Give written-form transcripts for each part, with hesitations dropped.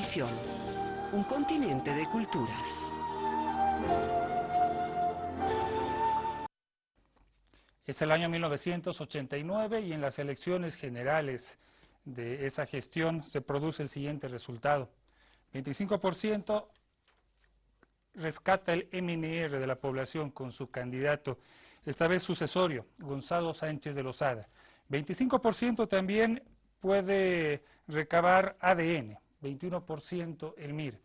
Televisión, un continente de culturas. Es el año 1989 y en las elecciones generales de esa gestión se produce el siguiente resultado. 25% rescata el MNR de la población con su candidato, esta vez sucesorio, Gonzalo Sánchez de Lozada. 25% también puede recabar ADN, 21% el MIR.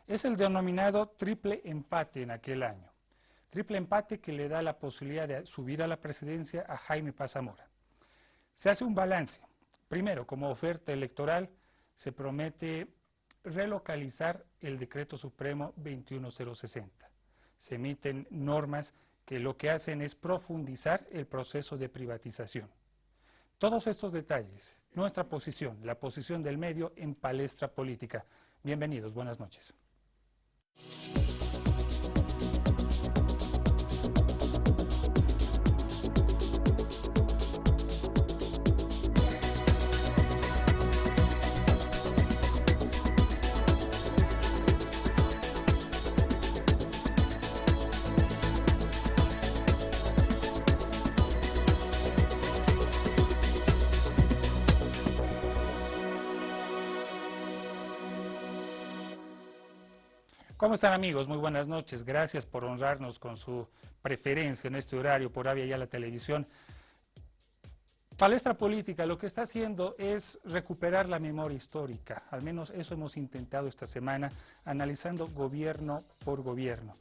Es el denominado triple empate en aquel año. Triple empate que le da la posibilidad de subir a la presidencia a Jaime Paz Zamora. Se hace un balance. Primero, como oferta electoral, se promete relocalizar el Decreto Supremo 21060. Se emiten normas que lo que hacen es profundizar el proceso de privatización. Todos estos detalles, nuestra posición, la posición del medio en Palestra Política. Bienvenidos, buenas noches. ¿Cómo están, amigos? Muy buenas noches. Gracias por honrarnos con su preferencia en este horario por Avia Yala Televisión. Palestra Política lo que está haciendo es recuperar la memoria histórica. Al menos eso hemos intentado esta semana, analizando gobierno por gobierno.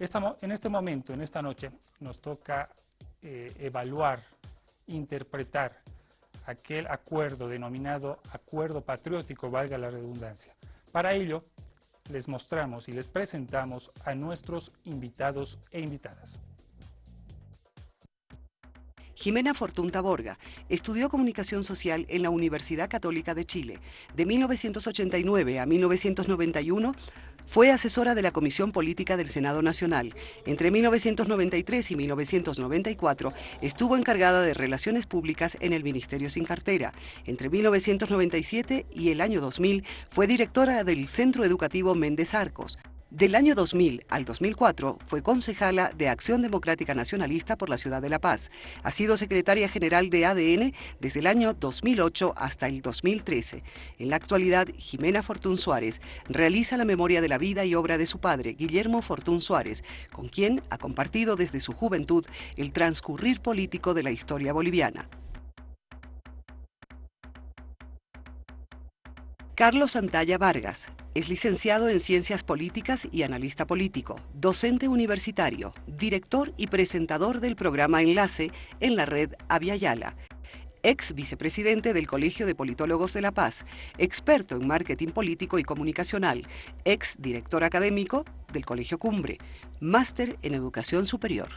En este momento, en esta noche, nos toca evaluar, interpretar aquel acuerdo denominado Acuerdo Patriótico, valga la redundancia. Para ello, les mostramos y les presentamos a nuestros invitados e invitadas. Jimena Fortún Taborga estudió Comunicación Social en la Universidad Católica de Chile. De 1989 a 1991 fue asesora de la Comisión Política del Senado Nacional. Entre 1993 y 1994 estuvo encargada de Relaciones Públicas en el Ministerio sin Cartera. Entre 1997 y el año 2000 fue directora del Centro Educativo Méndez Arcos. Del año 2000 al 2004 fue concejala de Acción Democrática Nacionalista por la Ciudad de La Paz. Ha sido secretaria general de ADN desde el año 2008 hasta el 2013. En la actualidad, Jimena Fortún Suárez realiza la memoria de la vida y obra de su padre, Guillermo Fortún Suárez, con quien ha compartido desde su juventud el transcurrir político de la historia boliviana. Carlos Santalla Vargas es licenciado en Ciencias Políticas y analista político, docente universitario, director y presentador del programa Enlace en la red Avia Yala, ex vicepresidente del Colegio de Politólogos de La Paz, experto en marketing político y comunicacional, ex director académico del Colegio Cumbre, máster en educación superior.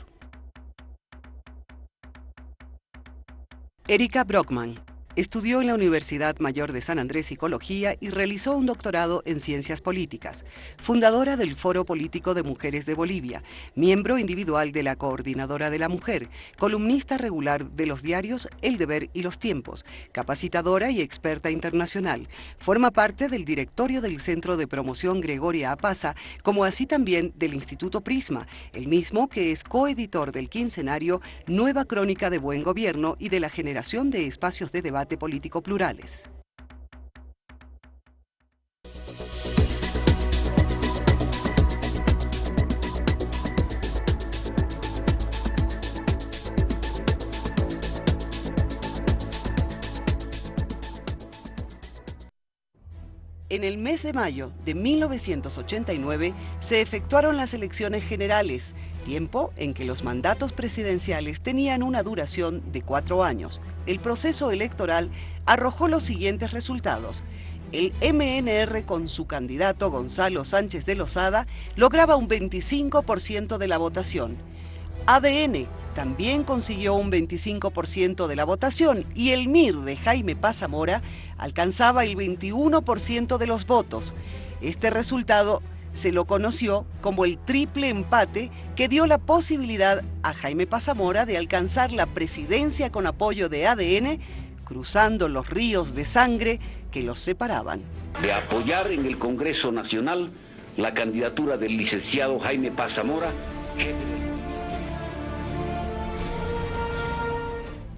Erika Brockman estudió en la Universidad Mayor de San Andrés Psicología y realizó un doctorado en Ciencias Políticas, fundadora del Foro Político de Mujeres de Bolivia, miembro individual de la Coordinadora de la Mujer, columnista regular de los diarios El Deber y Los Tiempos, capacitadora y experta internacional. Forma parte del directorio del Centro de Promoción Gregoria Apaza, como así también del Instituto Prisma, el mismo que es coeditor del quincenario Nueva Crónica de Buen Gobierno y de la generación de espacios de debate político plurales. En el mes de mayo de 1989 se efectuaron las elecciones generales, tiempo en que los mandatos presidenciales tenían una duración de 4 años. El proceso electoral arrojó los siguientes resultados. El MNR con su candidato Gonzalo Sánchez de Lozada lograba un 25% de la votación. ADN también consiguió un 25% de la votación y el MIR de Jaime Paz Zamora alcanzaba el 21% de los votos. Este resultado se lo conoció como el triple empate que dio la posibilidad a Jaime Paz Zamora de alcanzar la presidencia con apoyo de ADN, cruzando los ríos de sangre que los separaban. De apoyar en el Congreso Nacional la candidatura del licenciado Jaime Paz Zamora, jefe del...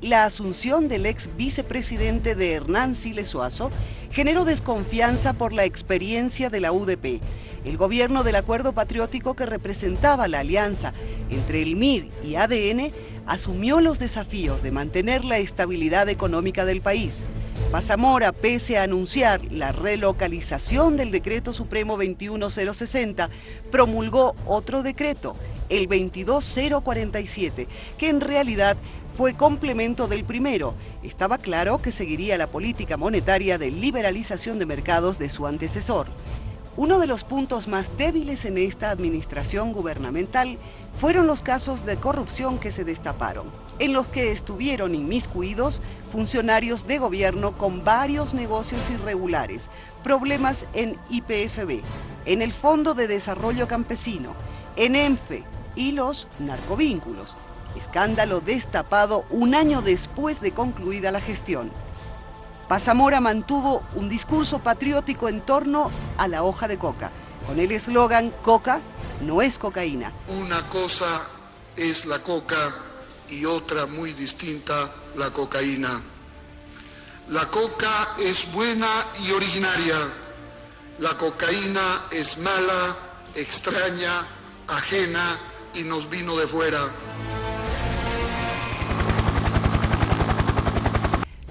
La asunción del ex vicepresidente de Hernán Siles Suazo generó desconfianza por la experiencia de la UDP. El gobierno del Acuerdo Patriótico, que representaba la alianza entre el MIR y ADN, asumió los desafíos de mantener la estabilidad económica del país. Paz Zamora, pese a anunciar la relocalización del Decreto Supremo 21060, promulgó otro decreto, el 22047, que en realidad fue complemento del primero. Estaba claro que seguiría la política monetaria de liberalización de mercados de su antecesor. Uno de los puntos más débiles en esta administración gubernamental fueron los casos de corrupción que se destaparon, en los que estuvieron inmiscuidos funcionarios de gobierno con varios negocios irregulares, problemas en YPFB, en el Fondo de Desarrollo Campesino, en ENFE y los narcovínculos. Escándalo destapado un año después de concluida la gestión. Paz Zamora mantuvo un discurso patriótico en torno a la hoja de coca, con el eslogan "Coca no es cocaína". Una cosa es la coca y otra muy distinta, la cocaína. La coca es buena y originaria. La cocaína es mala, extraña, ajena y nos vino de fuera.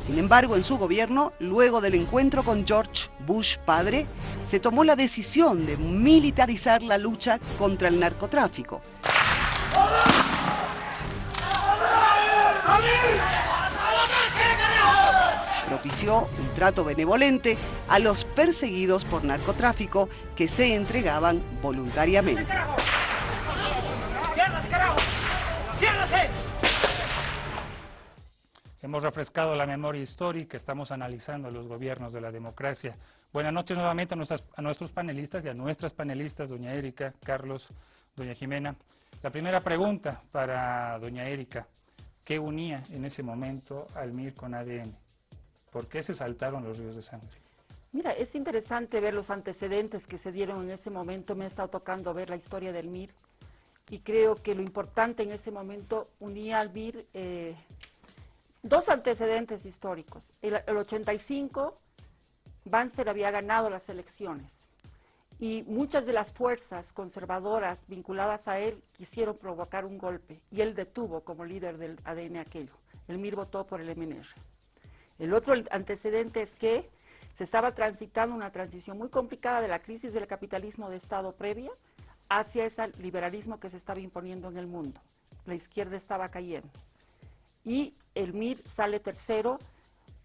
Sin embargo, en su gobierno, luego del encuentro con George Bush padre, se tomó la decisión de militarizar la lucha contra el narcotráfico. Propició un trato benevolente a los perseguidos por narcotráfico que se entregaban voluntariamente. Hemos refrescado la memoria histórica, estamos analizando los gobiernos de la democracia. Buenas noches nuevamente a nuestros panelistas y a nuestras panelistas, doña Erika, Carlos, doña Jimena. La primera pregunta para doña Erika: ¿qué unía en ese momento al MIR con ADN? ¿Por qué se saltaron los ríos de sangre? Mira, es interesante ver los antecedentes que se dieron en ese momento. Me ha estado tocando ver la historia del MIR y creo que lo importante en ese momento unía al MIR dos antecedentes históricos. El 85, Banzer había ganado las elecciones y muchas de las fuerzas conservadoras vinculadas a él quisieron provocar un golpe y él detuvo como líder del ADN aquello. El MIR votó por el MNR. El otro antecedente es que se estaba transitando una transición muy complicada de la crisis del capitalismo de Estado previa hacia ese liberalismo que se estaba imponiendo en el mundo. La izquierda estaba cayendo. Y el MIR sale tercero,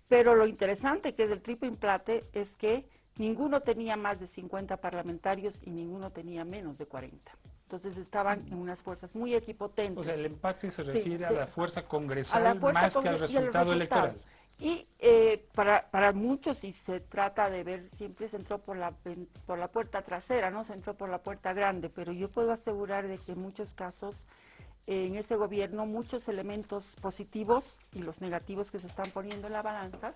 pero lo interesante que es del triple empate es que ninguno tenía más de 50 parlamentarios y ninguno tenía menos de 40. Entonces estaban en unas fuerzas muy equipotentes. O sea, el empate se refiere a la fuerza congresal a la fuerza más que al resultado electoral. Y para muchos, si se trata de ver, siempre se entró por la puerta trasera, no se entró por la puerta grande, pero yo puedo asegurar de que en muchos casos en ese gobierno muchos elementos positivos y los negativos que se están poniendo en la balanza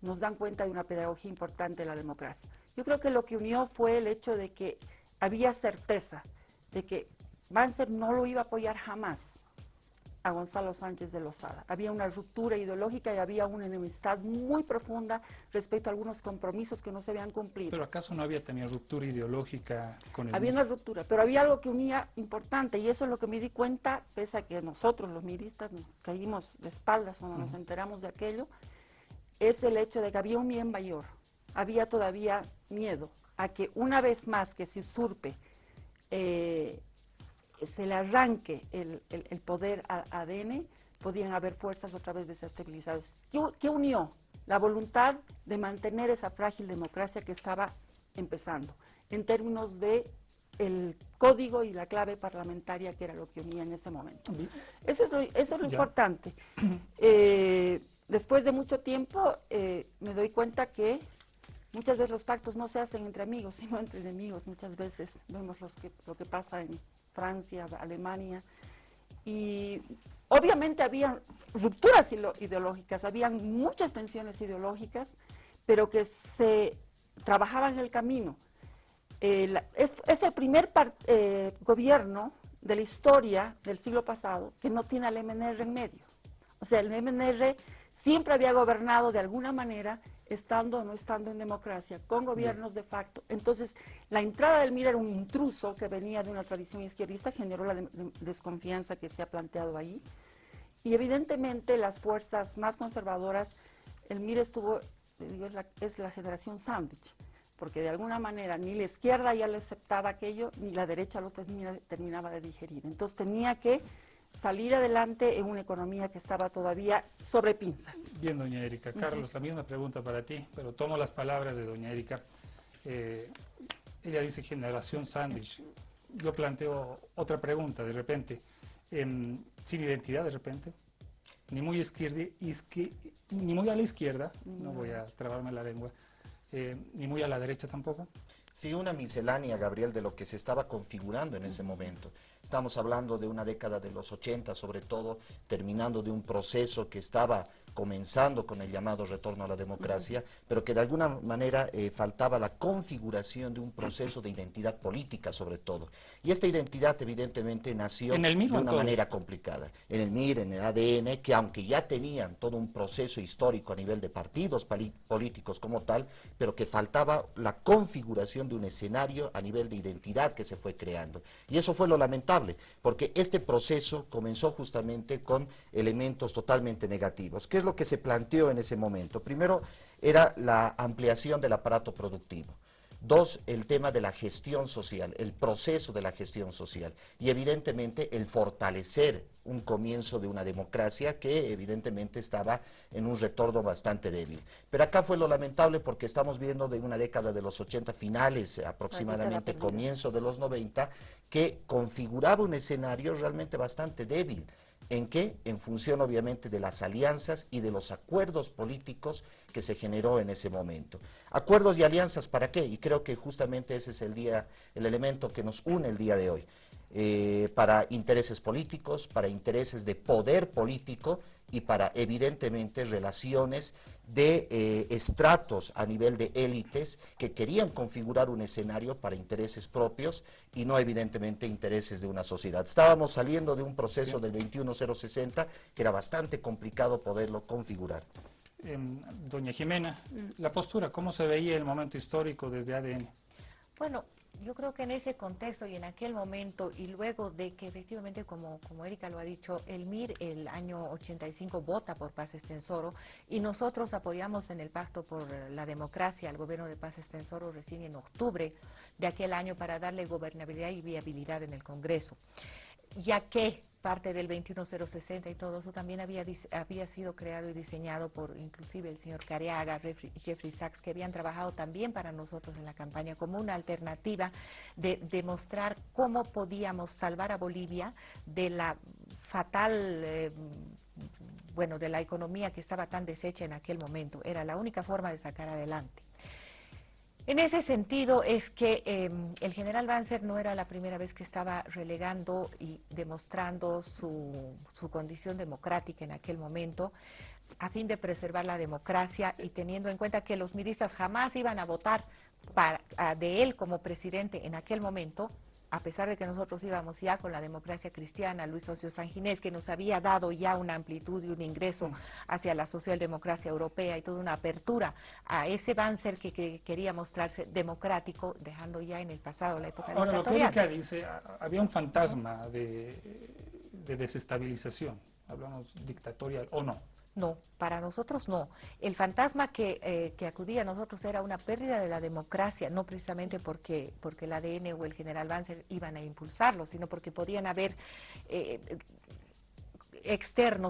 nos dan cuenta de una pedagogía importante de la democracia. Yo creo que lo que unió fue el hecho de que había certeza de que Banzer no lo iba a apoyar jamás a Gonzalo Sánchez de Lozada. Había una ruptura ideológica y había una enemistad muy profunda respecto a algunos compromisos que no se habían cumplido. ¿Pero acaso no había también ruptura ideológica con el Había MIR? una ruptura, pero había algo que unía importante y eso es lo que me di cuenta, pese a que nosotros los miristas nos caímos de espaldas cuando nos enteramos de aquello, es el hecho de que había un bien mayor. Había todavía miedo a que una vez más que se usurpe se le arranque el poder a ADN, podían haber fuerzas otra vez desestabilizadas. ¿Qué unió? La voluntad de mantener esa frágil democracia que estaba empezando, en términos de el código y la clave parlamentaria, que era lo que unía en ese momento. Eso es lo importante. Después de mucho tiempo me doy cuenta que muchas veces los pactos no se hacen entre amigos, sino entre enemigos. Muchas veces vemos lo que pasa en Francia, Alemania, y obviamente había rupturas ideológicas, habían muchas tensiones ideológicas, pero que se trabajaban en el camino. Es el primer gobierno de la historia del siglo pasado que no tiene al MNR en medio. O sea, el MNR siempre había gobernado de alguna manera, estando o no estando en democracia, con gobiernos de facto. Entonces, la entrada del MIR era un intruso que venía de una tradición izquierdista, generó la desconfianza que se ha planteado ahí. Y evidentemente las fuerzas más conservadoras, el MIR estuvo, es la generación sándwich, porque de alguna manera ni la izquierda ya le aceptaba aquello, ni la derecha lo terminaba de digerir. Entonces tenía que salir adelante en una economía que estaba todavía sobre pinzas. Bien, doña Erika. Carlos, la misma pregunta para ti, pero tomo las palabras de doña Erika. Ella dice generación sándwich. Yo planteo otra pregunta de repente. Sin identidad de repente, ni muy ni muy a la izquierda, no voy a trabarme la lengua, ni muy a la derecha tampoco. Sí, una miscelánea, Gabriel, de lo que se estaba configurando en ese momento. Estamos hablando de una década de los 80, sobre todo, terminando de un proceso que estaba comenzando con el llamado retorno a la democracia, pero que de alguna manera faltaba la configuración de un proceso de identidad política, sobre todo. Y esta identidad, evidentemente, nació ¿En el MIR, de una entonces? manera complicada. En el MIR, en el ADN, que aunque ya tenían todo un proceso histórico a nivel de partidos políticos como tal, pero que faltaba la configuración de un escenario a nivel de identidad que se fue creando. Y eso fue lo lamentable, porque este proceso comenzó justamente con elementos totalmente negativos. ¿Qué es lo que se planteó en ese momento? Primero, era la ampliación del aparato productivo. Dos, el tema de la gestión social, el proceso de la gestión social y evidentemente el fortalecer un comienzo de una democracia que evidentemente estaba en un retorno bastante débil. Pero acá fue lo lamentable porque estamos viendo de una década de los 80 finales, aproximadamente comienzo de los 90, que configuraba un escenario realmente bastante débil. ¿En qué? En función obviamente de las alianzas y de los acuerdos políticos que se generó en ese momento. ¿Acuerdos y alianzas para qué? Y creo que justamente ese es el elemento que nos une el día de hoy. Para intereses políticos, para intereses de poder político y para evidentemente relaciones de estratos a nivel de élites que querían configurar un escenario para intereses propios y no evidentemente intereses de una sociedad. Estábamos saliendo de un proceso del 21060 que era bastante complicado poderlo configurar. Doña Jimena, la postura, ¿cómo se veía el momento histórico desde ADN? Bueno, yo creo que en ese contexto y en aquel momento, y luego de que efectivamente, como Erika lo ha dicho, el MIR el año 85 vota por Paz Estenssoro y nosotros apoyamos en el Pacto por la Democracia al gobierno de Paz Estenssoro recién en octubre de aquel año para darle gobernabilidad y viabilidad en el Congreso. Ya que parte del 21060 y todo eso también había sido creado y diseñado por inclusive el señor Careaga, Jeffrey Sachs, que habían trabajado también para nosotros en la campaña como una alternativa de demostrar cómo podíamos salvar a Bolivia de la fatal, de la economía que estaba tan deshecha en aquel momento. Era la única forma de sacar adelante. En ese sentido es que el general Banzer no era la primera vez que estaba relegando y demostrando su condición democrática en aquel momento, a fin de preservar la democracia y teniendo en cuenta que los miristas jamás iban a votar de él como presidente en aquel momento, a pesar de que nosotros íbamos ya con la democracia cristiana, Luis Ocio Sanginés, que nos había dado ya una amplitud y un ingreso hacia la socialdemocracia europea y toda una apertura a ese Banzer que quería mostrarse democrático, dejando ya en el pasado la época dictatorial. Ahora, lo que Erika dice, había un fantasma de desestabilización, hablamos dictatorial o no. No, para nosotros no. El fantasma que acudía a nosotros era una pérdida de la democracia, no precisamente porque el ADN o el general Banzer iban a impulsarlo, sino porque podían haber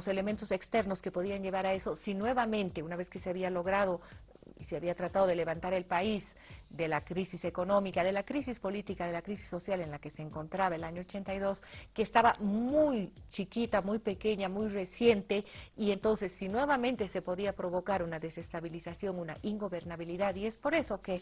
elementos externos que podían llevar a eso. Si nuevamente, una vez que se había logrado y se había tratado de levantar el país de la crisis económica, de la crisis política, de la crisis social en la que se encontraba el año 82, que estaba muy chiquita, muy pequeña, muy reciente, y entonces si nuevamente se podía provocar una desestabilización, una ingobernabilidad, y es por eso que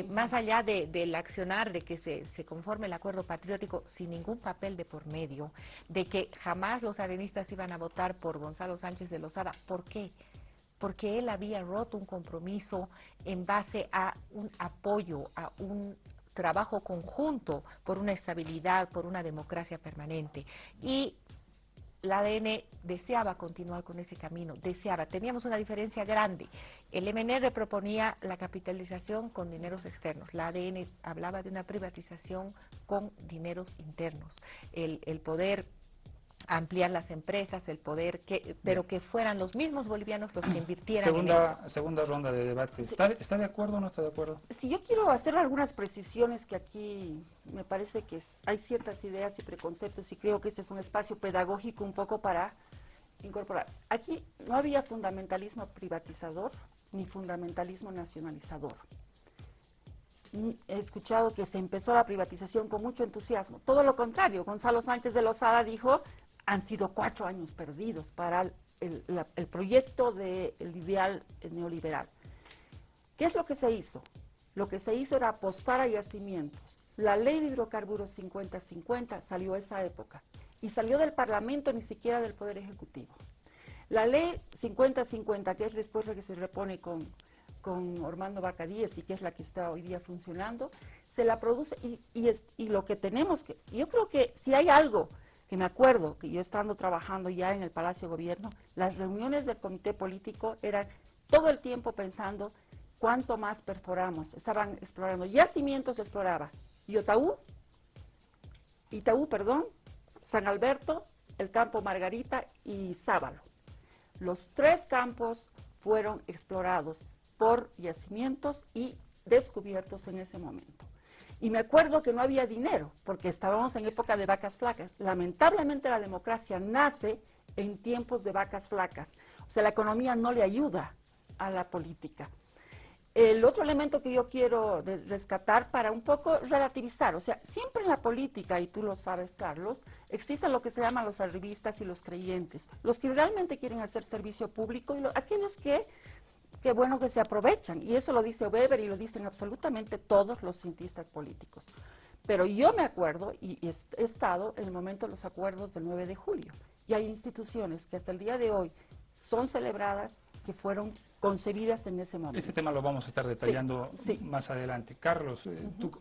más allá del accionar, de que se conforme el acuerdo patriótico sin ningún papel de por medio, de que jamás los arenistas iban a votar por Gonzalo Sánchez de Lozada. ¿Por qué? Porque él había roto un compromiso en base a un apoyo, a un trabajo conjunto por una estabilidad, por una democracia permanente. Y la ADN deseaba continuar con ese camino, teníamos una diferencia grande. El MNR proponía la capitalización con dineros externos, la ADN hablaba de una privatización con dineros internos, el poder ampliar las empresas, el poder, pero que fueran los mismos bolivianos los que invirtieran en eso. Segunda ronda de debate. Sí. ¿Está de acuerdo o no está de acuerdo? Si yo quiero hacer algunas precisiones que aquí me parece que hay ciertas ideas y preconceptos y creo que este es un espacio pedagógico un poco para incorporar. Aquí no había fundamentalismo privatizador ni fundamentalismo nacionalizador. He escuchado que se empezó la privatización con mucho entusiasmo. Todo lo contrario, Gonzalo Sánchez de Lozada dijo, han sido 4 años perdidos para el proyecto del ideal neoliberal. ¿Qué es lo que se hizo? Lo que se hizo era apostar a yacimientos. La ley de hidrocarburos 50-50 salió a esa época y salió del Parlamento, ni siquiera del Poder Ejecutivo. La ley 50-50, que es después la que se repone con Ormando Vaca Díez y que es la que está hoy día funcionando, se la produce y lo que tenemos que... Yo creo que si hay algo que me acuerdo, que yo estando trabajando ya en el Palacio de Gobierno, las reuniones del comité político eran todo el tiempo pensando cuánto más perforamos. Estaban explorando, yacimientos exploraba, Itaú, San Alberto, el campo Margarita y Sábalo. Los 3 campos fueron explorados por yacimientos y descubiertos en ese momento. Y me acuerdo que no había dinero, porque estábamos en época de vacas flacas. Lamentablemente la democracia nace en tiempos de vacas flacas. O sea, la economía no le ayuda a la política. El otro elemento que yo quiero rescatar para un poco relativizar, o sea, siempre en la política, y tú lo sabes, Carlos, existen lo que se llaman los arribistas y los creyentes, los que realmente quieren hacer servicio público y aquellos que bueno que se aprovechan, y eso lo dice Weber y lo dicen absolutamente todos los cientistas políticos. Pero yo me acuerdo, y he estado en el momento de los acuerdos del 9 de julio, y hay instituciones que hasta el día de hoy son celebradas, que fueron concebidas en ese momento. Este tema lo vamos a estar detallando más adelante. Carlos,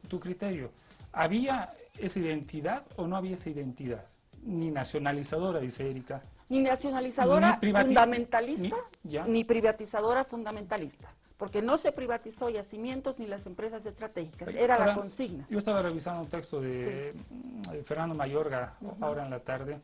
tu criterio, ¿había esa identidad o no había esa identidad? Ni nacionalizadora, dice Erika. Ni nacionalizadora fundamentalista, ni privatizadora fundamentalista, porque no se privatizó yacimientos ni las empresas estratégicas, era la consigna. Yo estaba revisando un texto de Fernando Mayorga ahora en la tarde.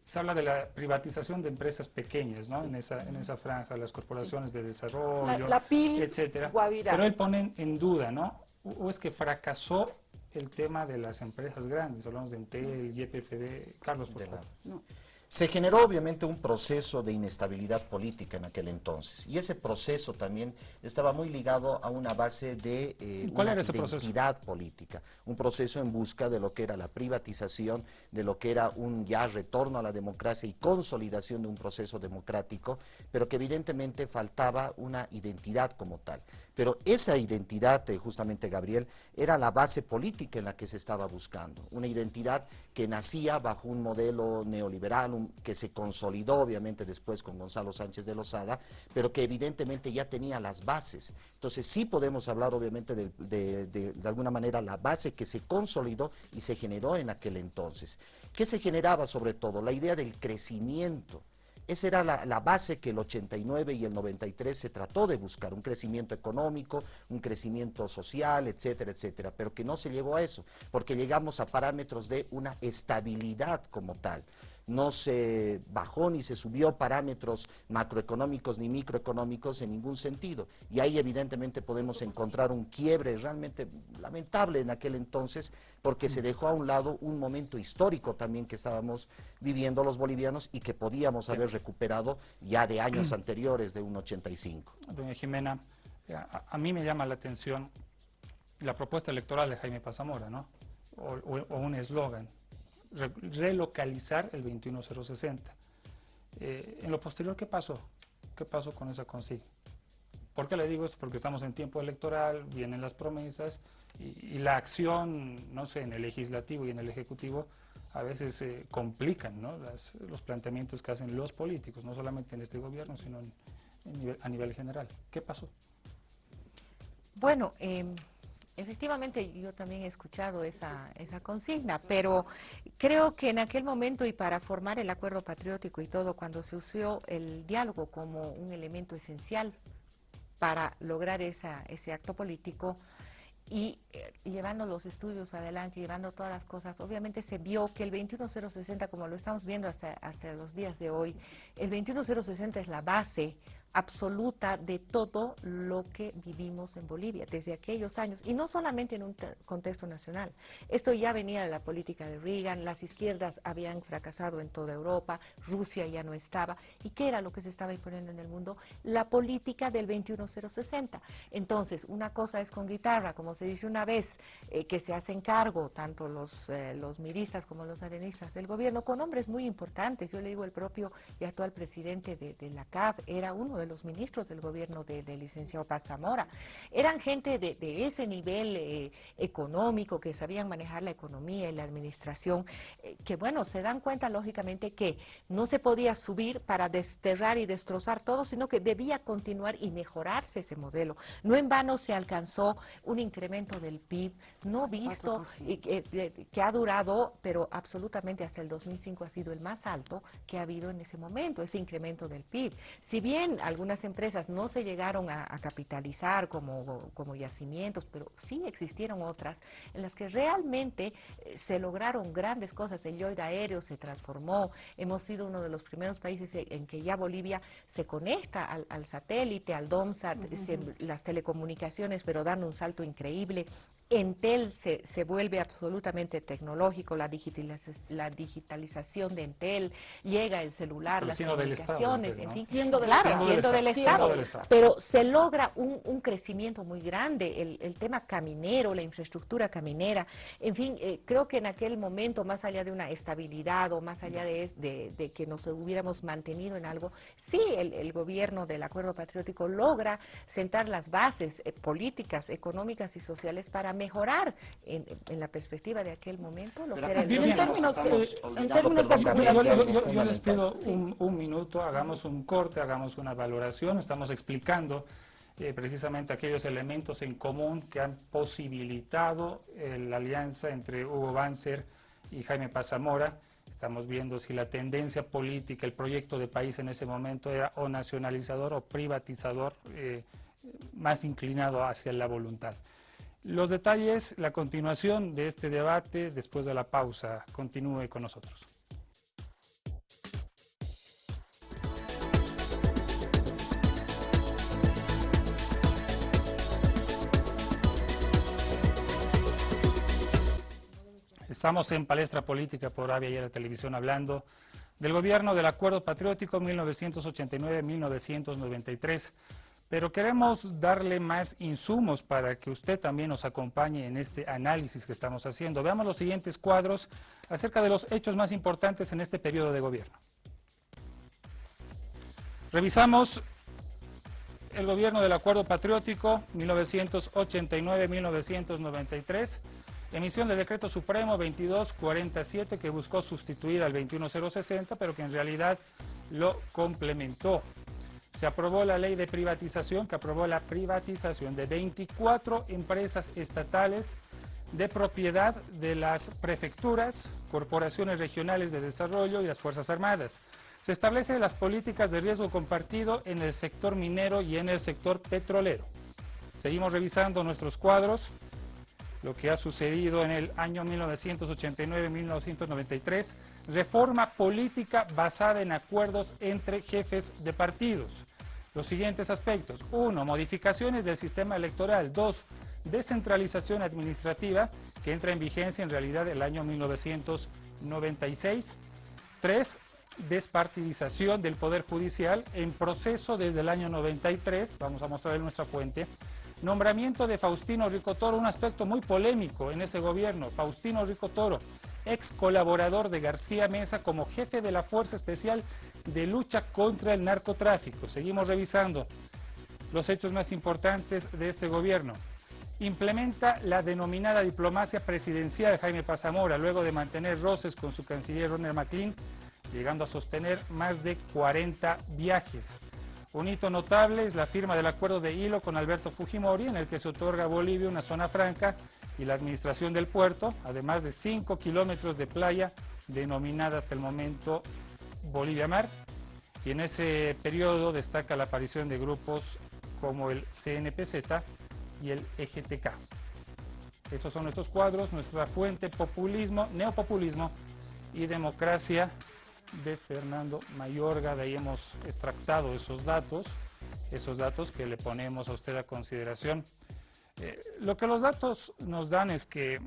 Se habla de la privatización de empresas pequeñas, ¿no? En esa franja, las corporaciones de desarrollo, la PIL, etcétera. Guavirá. Pero él pone en duda, ¿no? ¿O es que fracasó el tema de las empresas grandes? Hablamos de Entel, YPFB. Carlos, por favor. No. Se generó obviamente un proceso de inestabilidad política en aquel entonces, y ese proceso también estaba muy ligado a una base de ¿Cuál una era ese identidad política, un proceso en busca de lo que era la privatización, de lo que era un ya retorno a la democracia y consolidación de un proceso democrático, pero que evidentemente faltaba una identidad como tal. Pero esa identidad, justamente Gabriel, era la base política en la que se estaba buscando, una identidad que nacía bajo un modelo neoliberal, que se consolidó obviamente después con Gonzalo Sánchez de Lozada, pero que evidentemente ya tenía las bases. Entonces sí podemos hablar obviamente de alguna manera la base que se consolidó y se generó en aquel entonces. ¿Qué se generaba sobre todo? La idea del crecimiento. Esa era la base que el 89 y el 93 se trató de buscar, un crecimiento económico, un crecimiento social, etcétera, etcétera, pero que no se llegó a eso, porque llegamos a parámetros de una estabilidad como tal. No se bajó ni se subió parámetros macroeconómicos ni microeconómicos en ningún sentido. Y ahí evidentemente podemos encontrar un quiebre realmente lamentable en aquel entonces, porque se dejó a un lado un momento histórico también que estábamos viviendo los bolivianos y que podíamos haber recuperado ya de años anteriores, de un 85. Doña Jimena, a mí me llama la atención la propuesta electoral de Jaime Pazamora, ¿no? O un eslogan. Relocalizar el 21060. En lo posterior, ¿qué pasó? ¿Qué pasó con esa consigna? ¿Por qué le digo esto? Porque estamos en tiempo electoral, vienen las promesas y la acción, no sé, en el legislativo y en el ejecutivo a veces complican, ¿no? Los planteamientos que hacen los políticos, no solamente en este gobierno, sino a nivel general. ¿Qué pasó? Bueno, efectivamente yo también he escuchado esa consigna, pero creo que en aquel momento y para formar el acuerdo patriótico y todo, cuando se usó el diálogo como un elemento esencial para lograr ese acto político y llevando los estudios adelante, llevando todas las cosas, obviamente se vio que el 21060, como lo estamos viendo hasta los días de hoy, el 21060 es la base absoluta de todo lo que vivimos en Bolivia desde aquellos años, y no solamente en un contexto nacional. Esto ya venía de la política de Reagan, las izquierdas habían fracasado en toda Europa, Rusia ya no estaba, ¿y qué era lo que se estaba imponiendo en el mundo? La política del 21060. Entonces, una cosa es con guitarra, como se dice una vez, que se hacen cargo tanto los miristas como los arenistas del gobierno, con hombres muy importantes. Yo le digo, el propio y actual presidente de la CAF era uno de los ministros del gobierno del licenciado Paz Zamora. Eran gente de ese nivel económico, que sabían manejar la economía y la administración, que bueno, se dan cuenta lógicamente que no se podía subir para desterrar y destrozar todo, sino que debía continuar y mejorarse ese modelo. No en vano se alcanzó un incremento del PIB no visto y que ha durado, pero absolutamente hasta el 2005 ha sido el más alto que ha habido en ese momento, ese incremento del PIB. Si bien algunas empresas no se llegaron a capitalizar como yacimientos, pero sí existieron otras en las que realmente se lograron grandes cosas. El Lloyd Aéreo se transformó, hemos sido uno de los primeros países en que ya Bolivia se conecta al satélite, al DOMSAT, las telecomunicaciones, pero dando un salto increíble. Entel se vuelve absolutamente tecnológico, la digitalización de Entel, llega el celular, pero las comunicaciones, Estado, en fin, siendo del Estado, pero se logra un crecimiento muy grande, el tema caminero, la infraestructura caminera, en fin, creo que en aquel momento, más allá de una estabilidad o más allá de que nos hubiéramos mantenido en algo, sí, el gobierno del Acuerdo Patriótico logra sentar las bases políticas, económicas y sociales para mejorar en la perspectiva de aquel momento lo que era el Bien, en términos de yo les pido un minuto, hagamos un corte, hagamos una valoración. Estamos explicando precisamente aquellos elementos en común que han posibilitado la alianza entre Hugo Banzer y Jaime Paz Zamora. Estamos viendo si la tendencia política, el proyecto de país en ese momento era o nacionalizador o privatizador, más inclinado hacia la voluntad. Los detalles, la continuación de este debate después de la pausa. Continúe con nosotros. Estamos en Palestra Política por Avia y la Televisión, hablando del gobierno del Acuerdo Patriótico 1989-1993. Pero queremos darle más insumos para que usted también nos acompañe en este análisis que estamos haciendo. Veamos los siguientes cuadros acerca de los hechos más importantes en este periodo de gobierno. Revisamos el gobierno del Acuerdo Patriótico 1989-1993, emisión del Decreto Supremo 2247 que buscó sustituir al 21060, pero que en realidad lo complementó. Se aprobó la ley de privatización, que aprobó la privatización de 24 empresas estatales de propiedad de las prefecturas, corporaciones regionales de desarrollo y las Fuerzas Armadas. Se establecen las políticas de riesgo compartido en el sector minero y en el sector petrolero. Seguimos revisando nuestros cuadros, lo que ha sucedido en el año 1989-1993, reforma política basada en acuerdos entre jefes de partidos. Los siguientes aspectos: 1. Modificaciones del sistema electoral. 2. Descentralización administrativa, que entra en vigencia en realidad el año 1996. 3. Despartidización del Poder Judicial, en proceso desde el año 93, vamos a mostrar en nuestra fuente. Nombramiento de Faustino Rico Toro, un aspecto muy polémico en ese gobierno. Faustino Rico Toro, ex colaborador de García Mesa, como jefe de la Fuerza Especial de Lucha contra el Narcotráfico. Seguimos revisando. los hechos más importantes de este gobierno. Implementa la denominada diplomacia presidencial Jaime Paz Zamora, luego de mantener roces con su canciller Ronald McLean, llegando a sostener más de 40 viajes. Un hito notable es la firma del acuerdo de hilo con Alberto Fujimori, en el que se otorga a Bolivia una zona franca y la administración del puerto, además de 5 kilómetros de playa denominada hasta el momento Bolivia Mar. Y en ese periodo destaca la aparición de grupos como el CNPZ y el EGTK. Esos son nuestros cuadros, nuestra fuente: populismo, neopopulismo y democracia, de Fernando Mayorga. De ahí hemos extractado esos datos que le ponemos a usted a consideración. Lo que los datos nos dan es que,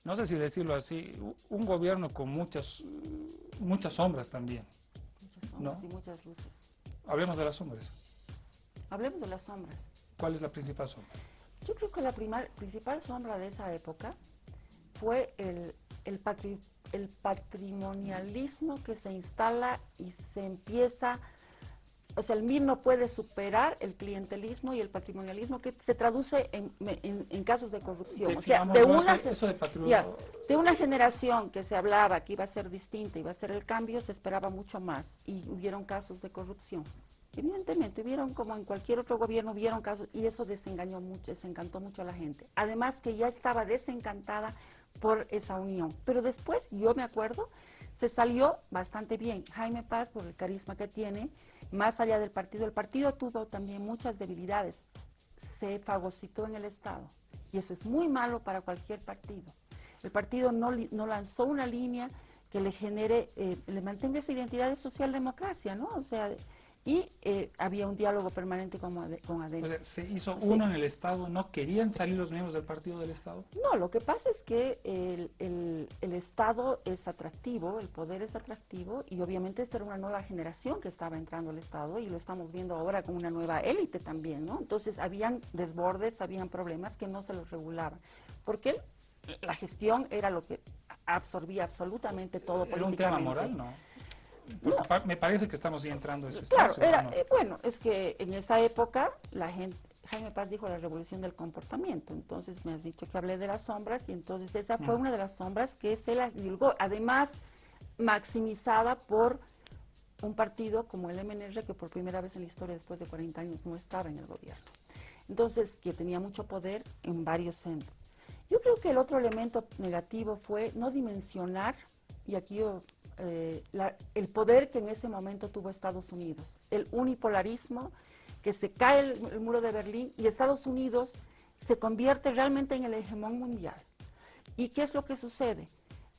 no sé si decirlo así, un gobierno con muchas sombras también. Muchas sombras, ¿no? Y muchas luces. Hablemos de las sombras. Hablemos de las sombras. ¿Cuál es la principal sombra? Yo creo que la principal sombra de esa época fue el patrimonialismo que se instala y se empieza. O sea, el MIR no puede superar el clientelismo y el patrimonialismo que se traduce en casos de corrupción. O sea, de una generación que se hablaba que iba a ser distinta, iba a ser el cambio, se esperaba mucho más y hubieron casos de corrupción. Evidentemente, hubieron, como en cualquier otro gobierno, hubieron casos y eso desencantó mucho a la gente. Además que ya estaba desencantada por esa unión. Pero después, yo me acuerdo, se salió bastante bien. Jaime Paz, por el carisma que tiene, más allá del partido. El partido tuvo también muchas debilidades. Se fagocitó en el Estado. Y eso es muy malo para cualquier partido. El partido no lanzó una línea que le genere, le mantenga esa identidad de socialdemocracia, ¿no? O sea, y había un diálogo permanente con ADN. O sea, ¿se hizo uno en el Estado? ¿No querían salir los miembros del partido del Estado? No, lo que pasa es que el Estado es atractivo, el poder es atractivo, y obviamente esta era una nueva generación que estaba entrando al Estado, y lo estamos viendo ahora con una nueva élite también, ¿no? Entonces habían desbordes, habían problemas que no se los regulaban, porque la gestión era lo que absorbía absolutamente todo políticamente. ¿Era un tema moral, no? No. Me parece que estamos ya entrando a ese espacio. Claro, bueno, es que en esa época la gente, Jaime Paz dijo la revolución del comportamiento, entonces me has dicho que hablé de las sombras y entonces esa fue una de las sombras que se la divulgó, además maximizada por un partido como el MNR, que por primera vez en la historia después de 40 años no estaba en el gobierno, entonces que tenía mucho poder en varios centros. Yo creo que el otro elemento negativo fue no dimensionar, y aquí yo el poder que en ese momento tuvo Estados Unidos, el unipolarismo, que se cae el muro de Berlín y Estados Unidos se convierte realmente en el hegemón mundial. ¿Y qué es lo que sucede?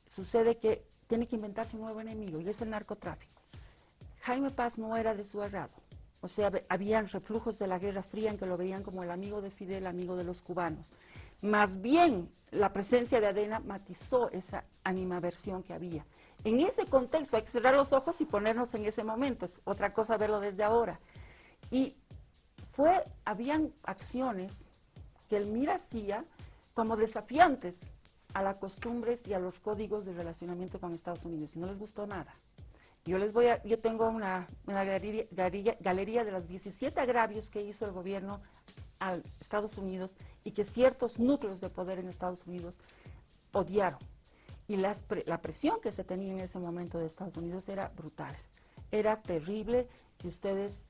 Sucede que tiene que inventarse un nuevo enemigo y es el narcotráfico. Jaime Paz no era de su agrado, o sea, habían reflujos de la Guerra Fría en que lo veían como el amigo de Fidel, amigo de los cubanos. Más bien, la presencia de ADN matizó esa animaversión que había. En ese contexto hay que cerrar los ojos y ponernos en ese momento, es otra cosa verlo desde ahora. Y habían acciones que el MIR hacía como desafiantes a las costumbres y a los códigos de relacionamiento con Estados Unidos, y no les gustó nada. Yo tengo una galería de los 17 agravios que hizo el gobierno a Estados Unidos y que ciertos núcleos de poder en Estados Unidos odiaron. Y la presión que se tenía en ese momento de Estados Unidos era brutal, era terrible, que ustedes,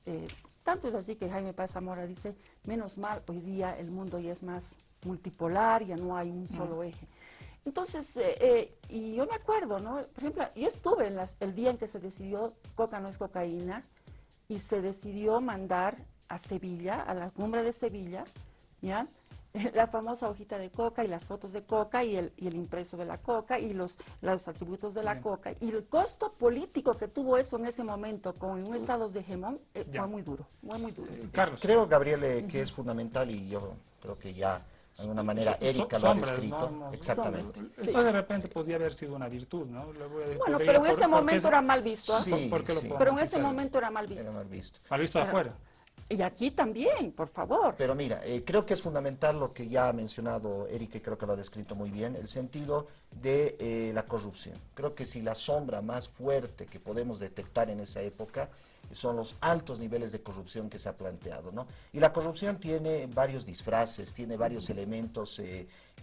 tanto es así que Jaime Paz Zamora dice, menos mal, hoy día el mundo ya es más multipolar, ya no hay un solo eje. Entonces, y yo me acuerdo, ¿no? Por ejemplo, yo estuve el día en que se decidió coca no es cocaína, y se decidió mandar a Sevilla, a la cumbre de Sevilla, ¿ya?, la famosa hojita de coca y las fotos de coca y el impreso de la coca y los atributos de la coca. Y el costo político que tuvo eso en ese momento con un estado de hegemón fue muy duro, muy duro. Carlos. Creo, Gabriel, que es fundamental, y yo creo que ya de alguna manera Erika lo ha descrito. ¿No? Exactamente. Esto de repente podría haber sido una virtud, ¿no? Bueno, pero en ese momento era mal visto. Sí, pero en ese momento era mal visto. Era mal visto. Mal visto de afuera. Y aquí también, por favor. Pero mira, creo que es fundamental lo que ya ha mencionado Erika, y creo que lo ha descrito muy bien, el sentido de la corrupción. Creo que si la sombra más fuerte que podemos detectar en esa época son los altos niveles de corrupción que se ha planteado, ¿no? Y la corrupción tiene varios disfraces, tiene varios elementos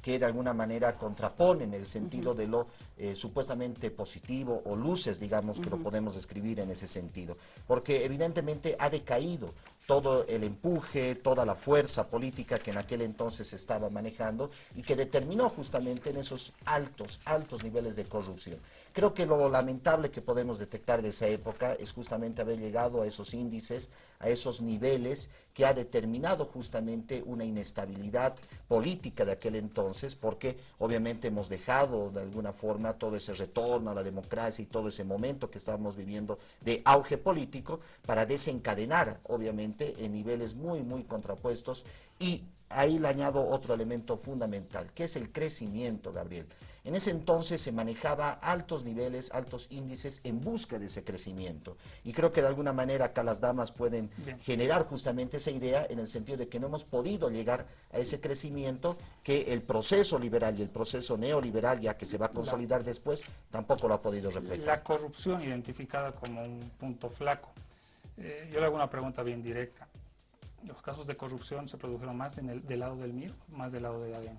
que de alguna manera contraponen el sentido de lo supuestamente positivo o luces, digamos, que lo podemos describir en ese sentido. Porque evidentemente ha decaído todo el empuje, toda la fuerza política que en aquel entonces se estaba manejando y que determinó justamente en esos altos niveles de corrupción. Creo que lo lamentable que podemos detectar de esa época es justamente haber llegado a esos índices, a esos niveles que ha determinado justamente una inestabilidad política de aquel entonces, porque obviamente hemos dejado de alguna forma todo ese retorno a la democracia y todo ese momento que estábamos viviendo de auge político para desencadenar obviamente en niveles muy contrapuestos. Y ahí le añado otro elemento fundamental, que es el crecimiento, Gabriel. En ese entonces se manejaba altos niveles, altos índices en busca de ese crecimiento. Y creo que de alguna manera acá las damas pueden generar justamente esa idea en el sentido de que no hemos podido llegar a ese crecimiento que el proceso liberal y el proceso neoliberal, ya que se va a consolidar después, tampoco lo ha podido reflejar. La corrupción identificada como un punto flaco. Yo le hago una pregunta bien directa. ¿Los casos de corrupción se produjeron más del lado del MIR o más del lado de ADN?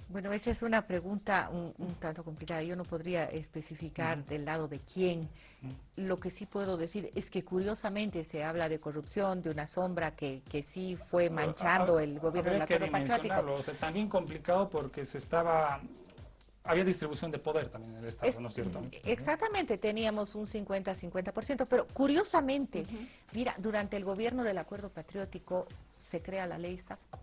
Bueno, esa es una pregunta un tanto complicada. Yo no podría especificar del lado de quién. Lo que sí puedo decir es que curiosamente se habla de corrupción, de una sombra que sí fue manchando el gobierno del Acuerdo Patriótico. O sea, también complicado porque había distribución de poder también en el Estado, ¿no es cierto? Exactamente, teníamos un 50-50%, pero curiosamente, mira, durante el gobierno del Acuerdo Patriótico se crea la ley SAFCO.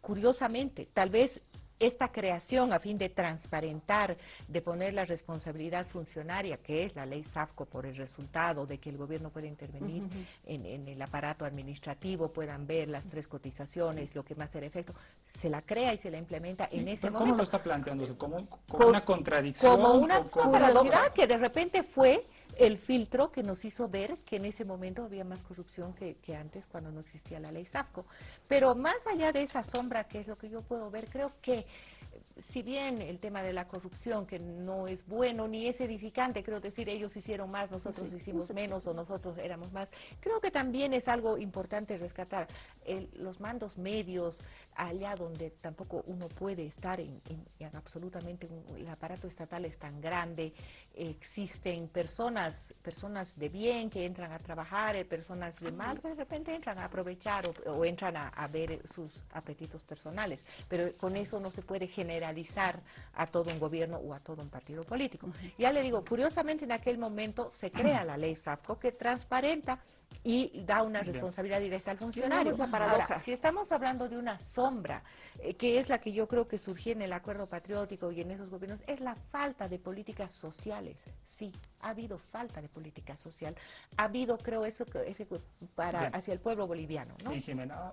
Curiosamente, tal vez esta creación a fin de transparentar, de poner la responsabilidad funcionaria, que es la ley SAFCO, por el resultado de que el gobierno puede intervenir en el aparato administrativo, puedan ver las 3 cotizaciones, lo que más será efecto, se la crea y se la implementa en ese momento. ¿Cómo lo está planteándose? ¿Como una contradicción? Como una paradoja que de repente fue el filtro que nos hizo ver que en ese momento había más corrupción que antes, cuando no existía la ley SAFCO. Pero más allá de esa sombra, que es lo que yo puedo ver, creo que si bien el tema de la corrupción, que no es bueno ni es edificante, creo decir, ellos hicieron más, nosotros hicimos menos o nosotros éramos más, creo que también es algo importante rescatar los mandos medios, allá donde tampoco uno puede estar en absolutamente, el aparato estatal es tan grande, existen personas de bien que entran a trabajar, personas de mal que de repente entran a aprovechar o entran a ver sus apetitos personales, pero con eso no se puede generalizar a todo un gobierno o a todo un partido político. Ya le digo, curiosamente en aquel momento se crea la ley SAFCO que transparenta y da una responsabilidad directa al funcionario. Ahora, si estamos hablando de una sombra, que es la que yo creo que surgió en el Acuerdo Patriótico y en esos gobiernos, es la falta de políticas sociales. Sí, ha habido falta de política social. Ha habido, creo, eso hacia el pueblo boliviano, ¿no? Sí, Jimena.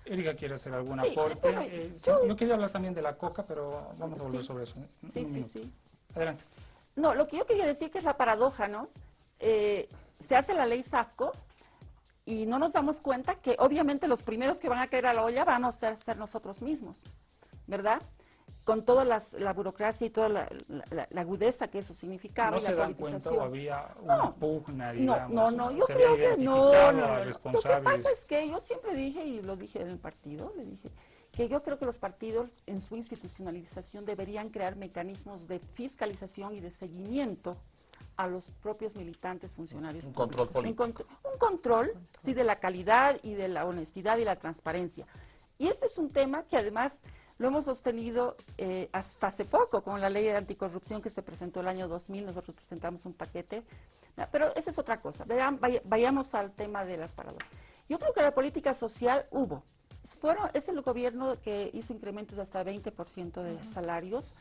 Erika quiere hacer algún Sí, aporte. bueno, Yo quería hablar también de la coca, pero vamos a volver sobre eso. Sí. Adelante. No, lo que yo quería decir que es la paradoja, ¿no? Se hace la ley SAFCO y no nos damos cuenta que obviamente los primeros que van a caer a la olla van a ser nosotros mismos, ¿verdad? Con toda la burocracia y toda la agudeza que eso significaba. ¿No y la se dan cuenta o había una pugna, digamos? Yo creo que no. Lo que pasa es que yo siempre dije, y lo dije en el partido, le dije, que yo creo que los partidos en su institucionalización deberían crear mecanismos de fiscalización y de seguimiento a los propios militantes, funcionarios. Un control político. Un control, sí, de la calidad y de la honestidad y la transparencia. Y este es un tema que además lo hemos sostenido hasta hace poco con la ley de anticorrupción que se presentó el año 2000, nosotros presentamos un paquete, pero esa es otra cosa. Vayamos al tema de las paradojas. Yo creo que la política social hubo. Es el gobierno que hizo incrementos de hasta 20% de salarios.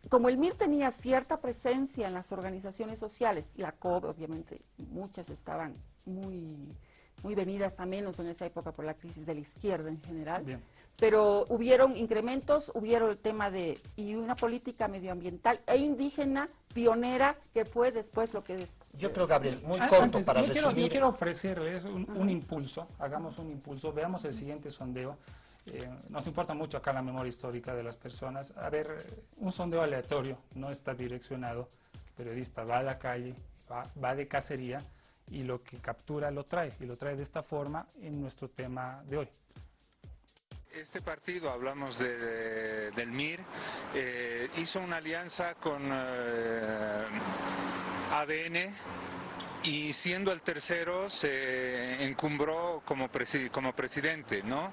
Como el MIR tenía cierta presencia en las organizaciones sociales, la COB obviamente, muchas estaban muy venidas a menos en esa época por la crisis de la izquierda en general. Bien. Pero hubieron incrementos, hubieron el tema y una política medioambiental e indígena pionera que fue después lo que... Yo creo, Gabriel, muy corto para resumir. Yo quiero ofrecerles un impulso, hagamos un impulso, veamos el siguiente sondeo. Nos importa mucho acá la memoria histórica de las personas. A ver, un sondeo aleatorio, no está direccionado. El periodista va a la calle, va de cacería y lo que captura lo trae, y lo trae de esta forma en nuestro tema de hoy. Este partido, hablamos del MIR, hizo una alianza con ADN y siendo el tercero se encumbró como presidente, ¿no?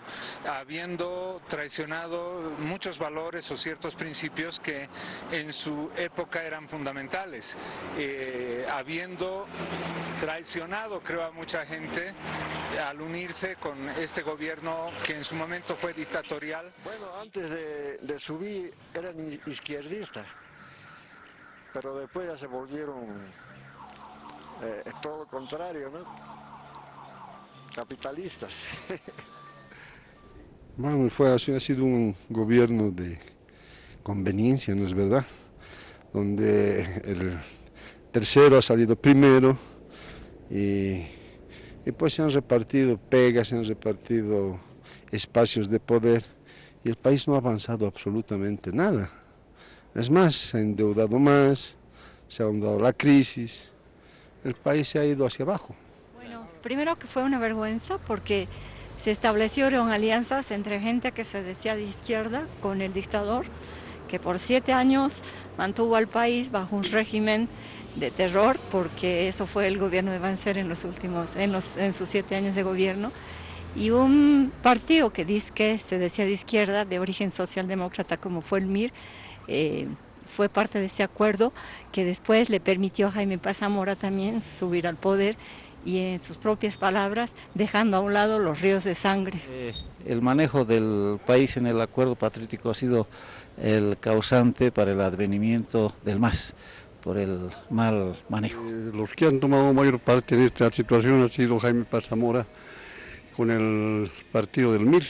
Habiendo traicionado muchos valores o ciertos principios que en su época eran fundamentales, habiendo traicionado, creo, a mucha gente al unirse con este gobierno que en su momento fue dictatorial. Bueno, antes de subir eran izquierdistas, pero después ya se volvieron todo lo contrario, ¿no? Capitalistas. Bueno, ha sido un gobierno de conveniencia, ¿no es verdad? Donde el tercero ha salido primero y pues se han repartido pegas, se han repartido espacios de poder y el país no ha avanzado absolutamente nada. Es más, se ha endeudado más, se ha ahondado la crisis, el país se ha ido hacia abajo. Bueno, primero que fue una vergüenza porque se establecieron alianzas entre gente que se decía de izquierda con el dictador, que por 7 años mantuvo al país bajo un régimen de terror, porque eso fue el gobierno de Banzer en sus 7 años de gobierno, y un partido que se decía de izquierda, de origen socialdemócrata como fue el MIR, fue parte de ese acuerdo que después le permitió a Jaime Paz Zamora también subir al poder y en sus propias palabras, dejando a un lado los ríos de sangre. El manejo del país en el acuerdo patriótico ha sido el causante para el advenimiento del MAS, por el mal manejo. Los que han tomado mayor parte de esta situación ha sido Jaime Paz Zamora con el partido del MIR,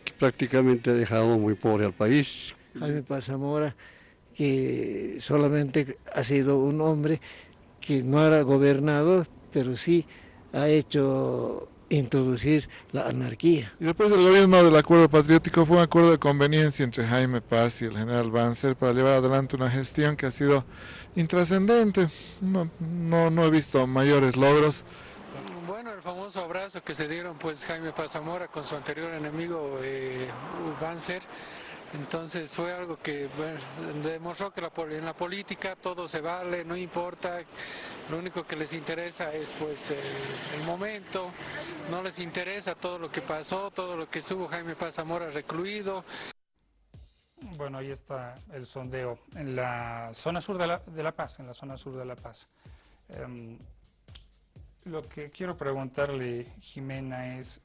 que prácticamente ha dejado muy pobre al país. Jaime Paz Zamora, que solamente ha sido un hombre que no ha gobernado, pero sí ha hecho introducir la anarquía. Y después del gobierno del acuerdo patriótico fue un acuerdo de conveniencia entre Jaime Paz y el general Banzer para llevar adelante una gestión que ha sido intrascendente. No he visto mayores logros. Bueno, el famoso abrazo que se dieron pues Jaime Paz Zamora con su anterior enemigo Banzer. Entonces fue algo que demostró que en la política todo se vale, no importa, lo único que les interesa es pues el momento, no les interesa todo lo que pasó, todo lo que estuvo Jaime Paz Zamora recluido. Bueno, ahí está el sondeo en la zona sur de La Paz, lo que quiero preguntarle, Jimena, es,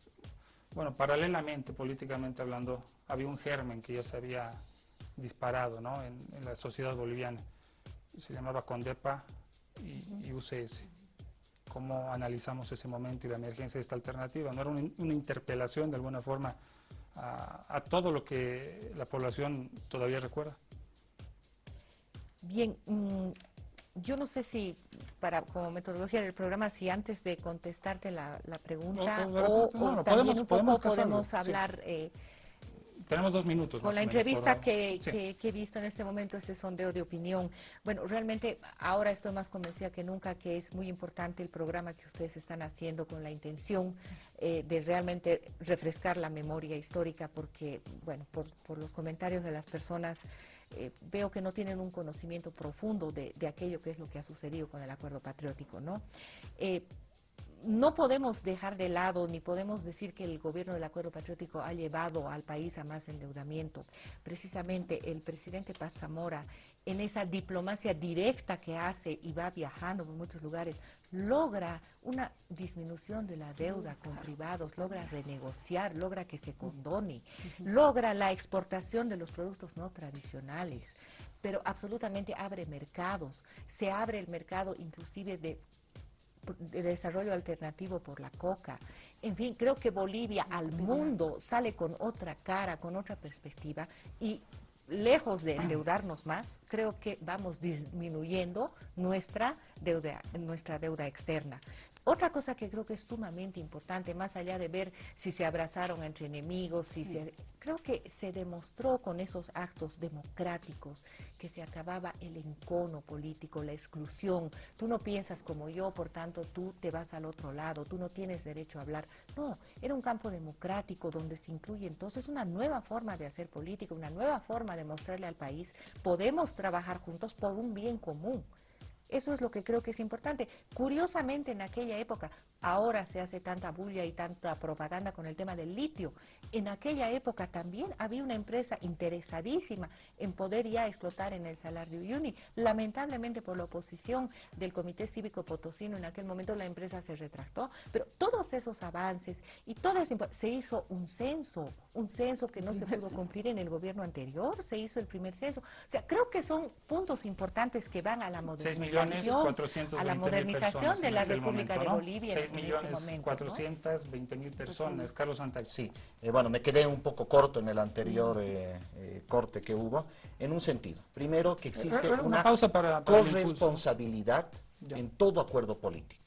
bueno, paralelamente, políticamente hablando, había un germen que ya se había disparado, ¿no?, en la sociedad boliviana. Se llamaba CONDEPA y UCS. ¿Cómo analizamos ese momento y la emergencia de esta alternativa? ¿No era una interpelación de alguna forma a todo lo que la población todavía recuerda? Bien, yo no sé si, como metodología del programa, si antes de contestarte la pregunta podemos hablar... Sí. Tenemos 2 minutos. Con la entrevista que he visto en este momento, ese sondeo de opinión. Bueno, realmente ahora estoy más convencida que nunca que es muy importante el programa que ustedes están haciendo con la intención de realmente refrescar la memoria histórica, porque, bueno, por los comentarios de las personas, veo que no tienen un conocimiento profundo de aquello que es lo que ha sucedido con el acuerdo patriótico, ¿no? No podemos dejar de lado, ni podemos decir que el gobierno del acuerdo patriótico ha llevado al país a más endeudamiento. Precisamente el presidente Paz Zamora, en esa diplomacia directa que hace y va viajando por muchos lugares, logra una disminución de la deuda con privados, logra renegociar, logra que se condone, logra la exportación de los productos no tradicionales, pero absolutamente abre mercados, se abre el mercado inclusive de desarrollo alternativo por la coca. En fin, creo que Bolivia al mundo sale con otra cara, con otra perspectiva, y lejos de endeudarnos más, creo que vamos disminuyendo nuestra deuda externa. Otra cosa que creo que es sumamente importante, más allá de ver si se abrazaron entre enemigos, creo que se demostró con esos actos democráticos que se acababa el encono político, la exclusión. Tú no piensas como yo, por tanto tú te vas al otro lado, tú no tienes derecho a hablar. No, era un campo democrático donde se incluye entonces una nueva forma de hacer política, una nueva forma de mostrarle al país, podemos trabajar juntos por un bien común. Eso es lo que creo que es importante. Curiosamente, en aquella época, ahora se hace tanta bulla y tanta propaganda con el tema del litio. En aquella época también había una empresa interesadísima en poder ya explotar en el Salar de Uyuni. Lamentablemente, por la oposición del Comité Cívico Potosino, en aquel momento la empresa se retractó. Pero todos esos avances y todo eso, se hizo un censo que no se pudo cumplir en el gobierno anterior, se hizo el primer censo. O sea, creo que son puntos importantes que van a la modernización. A la modernización de la República de Bolivia. 6.420.000 personas. Carlos Santalla. Sí, bueno, me quedé un poco corto en el anterior corte que hubo, en un sentido. Primero, que existe una corresponsabilidad en todo acuerdo político.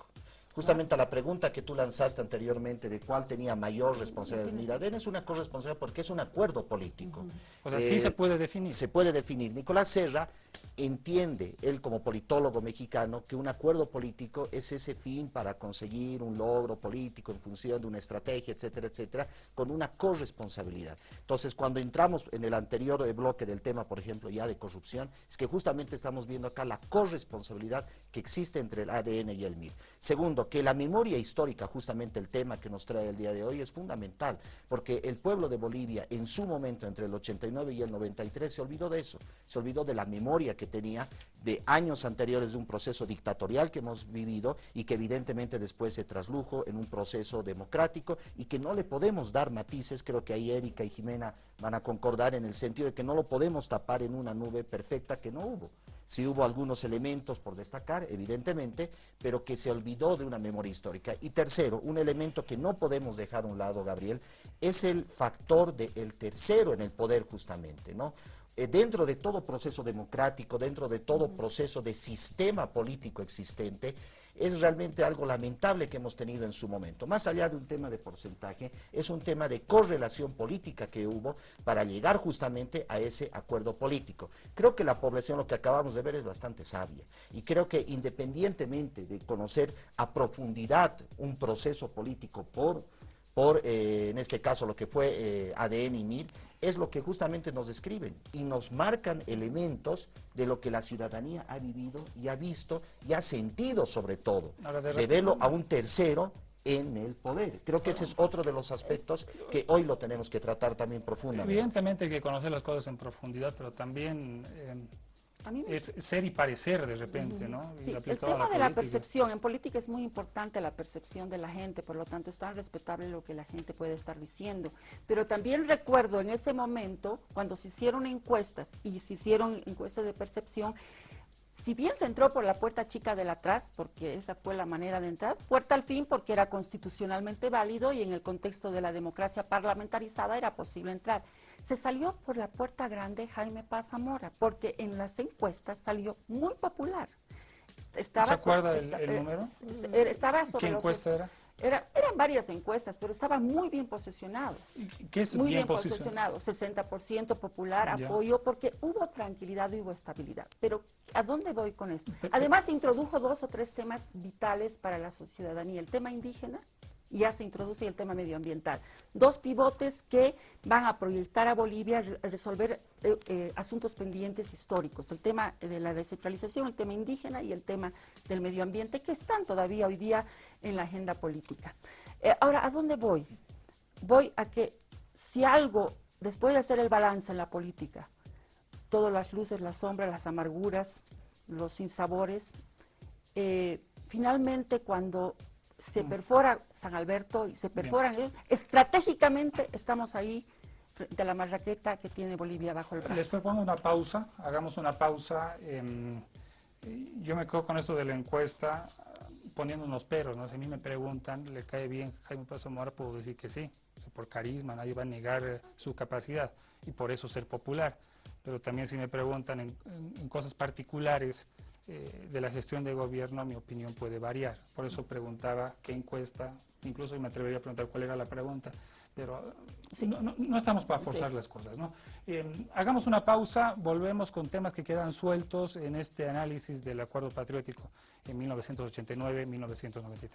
Justamente a la pregunta que tú lanzaste anteriormente de cuál tenía mayor responsabilidad. Mira, ADN es una corresponsabilidad porque es un acuerdo político. O sea, sí se puede definir. Se puede definir. Nicolás Serra entiende, él como politólogo mexicano, que un acuerdo político es ese fin para conseguir un logro político en función de una estrategia, etcétera, etcétera, con una corresponsabilidad. Entonces, cuando entramos en el anterior bloque del tema, por ejemplo, ya de corrupción, es que justamente estamos viendo acá la corresponsabilidad que existe entre el ADN y el MIR. Segundo, que la memoria histórica, justamente el tema que nos trae el día de hoy, es fundamental, porque el pueblo de Bolivia en su momento, entre el 89 y el 93, se olvidó de eso, se olvidó de la memoria que tenía de años anteriores de un proceso dictatorial que hemos vivido y que evidentemente después se traslujo en un proceso democrático y que no le podemos dar matices. Creo que ahí Erika y Jimena van a concordar en el sentido de que no lo podemos tapar en una nube perfecta que no hubo. Sí hubo algunos elementos por destacar, evidentemente, pero que se olvidó de una memoria histórica. Y tercero, un elemento que no podemos dejar a un lado, Gabriel, es el factor del tercero en el poder justamente, ¿no? Dentro de todo proceso democrático, dentro de todo proceso de sistema político existente, es realmente algo lamentable que hemos tenido en su momento. Más allá de un tema de porcentaje, es un tema de correlación política que hubo para llegar justamente a ese acuerdo político. Creo que la población, lo que acabamos de ver, es bastante sabia. Y creo que independientemente de conocer a profundidad un proceso político en este caso lo que fue ADN y MIR, es lo que justamente nos describen y nos marcan elementos de lo que la ciudadanía ha vivido y ha visto y ha sentido, sobre todo, de verlo a un tercero en el poder. Creo que ese es otro de los aspectos que hoy lo tenemos que tratar también profundamente. Evidentemente hay que conocer las cosas en profundidad, pero también es ser y parecer de repente, ¿no? Sí, el tema de la percepción, en política es muy importante la percepción de la gente, por lo tanto es tan respetable lo que la gente puede estar diciendo. Pero también recuerdo en ese momento, cuando se hicieron encuestas y se hicieron encuestas de percepción, si bien se entró por la puerta chica del atrás, porque esa fue la manera de entrar, puerta al fin porque era constitucionalmente válido y en el contexto de la democracia parlamentarizada era posible entrar. Se salió por la puerta grande Jaime Paz Zamora, porque en las encuestas salió muy popular. ¿Se acuerda el número? Estaba sobre ¿Qué encuesta era? Eran varias encuestas, pero estaba muy bien posicionado. ¿Qué es muy bien posicionado? 60% popular, apoyo, porque hubo tranquilidad y hubo estabilidad. Pero ¿a dónde voy con esto? Además, introdujo 2 o 3 temas vitales para la ciudadanía. El tema indígena, y ya se introduce el tema medioambiental. 2 pivotes que van a proyectar a Bolivia a resolver asuntos pendientes históricos. El tema de la descentralización, el tema indígena y el tema del medio ambiente, que están todavía hoy día en la agenda política. Ahora, ¿a dónde voy? Voy a que si algo, después de hacer el balance en la política, todas las luces, las sombras, las amarguras, los sinsabores, finalmente cuando se perfora San Alberto y se perforan, estratégicamente estamos ahí frente a la marraqueta que tiene Bolivia bajo el brazo. Les propongo una pausa, hagamos una pausa. Yo me quedo con esto de la encuesta poniendo unos peros, ¿no? Si a mí me preguntan, ¿le cae bien Jaime Paz Zamora? Puedo decir que sí, por carisma, nadie va a negar su capacidad y por eso ser popular. Pero también si me preguntan en cosas particulares, de la gestión de gobierno, mi opinión puede variar. Por eso preguntaba qué encuesta, incluso me atrevería a preguntar cuál era la pregunta, pero sí, no estamos para forzar las cosas, ¿no? Hagamos una pausa, volvemos con temas que quedan sueltos en este análisis del Acuerdo Patriótico en 1989-1993.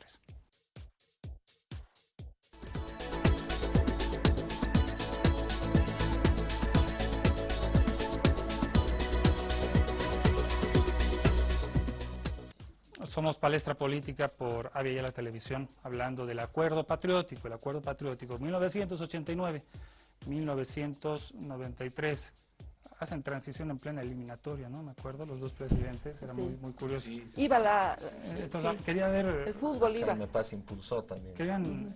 Somos Palestra Política por Avia Yala Televisión, hablando del Acuerdo Patriótico, el Acuerdo Patriótico 1989-1993. Hacen transición en plena eliminatoria, ¿no? Me acuerdo, los dos presidentes, era muy curioso. Sí. Iba entonces, quería ver... El fútbol iba. Jaime Paz impulsó también. Querían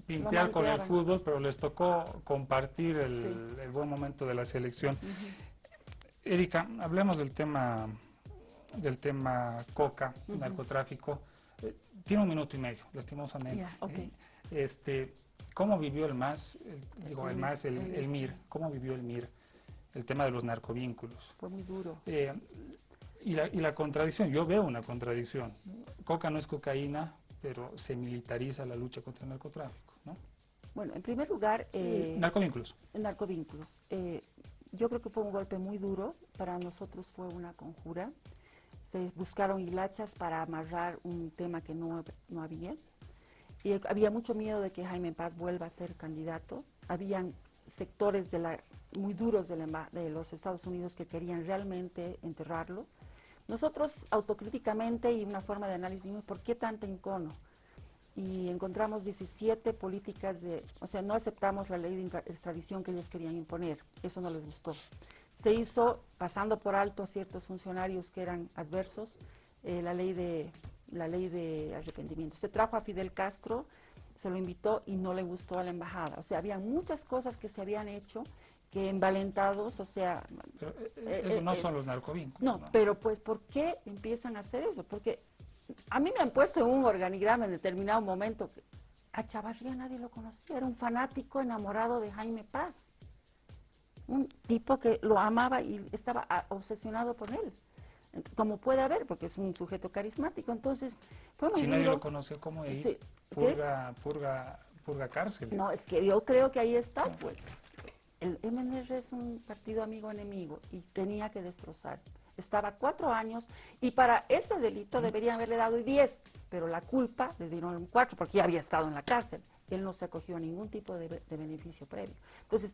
pintear con el fútbol, pero les tocó compartir el buen momento de la selección. Erika, hablemos del tema coca, narcotráfico. Tiene 1 minuto y medio, lastimosamente. ¿Cómo vivió el MAS, el MIR? ¿Cómo vivió el MIR el tema de los narcovínculos? Fue muy duro. Y la contradicción, yo veo una contradicción. Coca no es cocaína, pero se militariza la lucha contra el narcotráfico, ¿no? Bueno, en primer lugar... narcovínculos. Narcovínculos. Yo creo que fue un golpe muy duro. Para nosotros fue una conjura. Se buscaron hilachas para amarrar un tema que no había. Y había mucho miedo de que Jaime Paz vuelva a ser candidato. Habían sectores muy duros de los Estados Unidos que querían realmente enterrarlo. Nosotros autocríticamente y una forma de análisis dijimos, ¿por qué tanto encono? Y encontramos 17 políticas o sea, no aceptamos la ley de extradición que ellos querían imponer. Eso no les gustó. Se hizo pasando por alto a ciertos funcionarios que eran adversos la ley de arrepentimiento. Se trajo a Fidel Castro, se lo invitó y no le gustó a la embajada. O sea, había muchas cosas que se habían hecho que envalentados, o sea... Pero eso no son los narcovínculos. No, pero pues, ¿por qué empiezan a hacer eso? Porque a mí me han puesto en un organigrama en determinado momento que a Chavarría nadie lo conocía, era un fanático enamorado de Jaime Paz. Un tipo que lo amaba y estaba obsesionado con él, como puede haber, porque es un sujeto carismático. Entonces, fue muy si duro. nadie lo conoció, ¿cómo ir? Sí. Purga cárcel. No, es que yo creo que ahí está, pues. El MNR es un partido amigo-enemigo y tenía que destrozar. Estaba 4 años y para ese delito deberían haberle dado 10, pero la culpa le dieron 4 porque ya había estado en la cárcel. Él no se acogió a ningún tipo de beneficio previo. Entonces,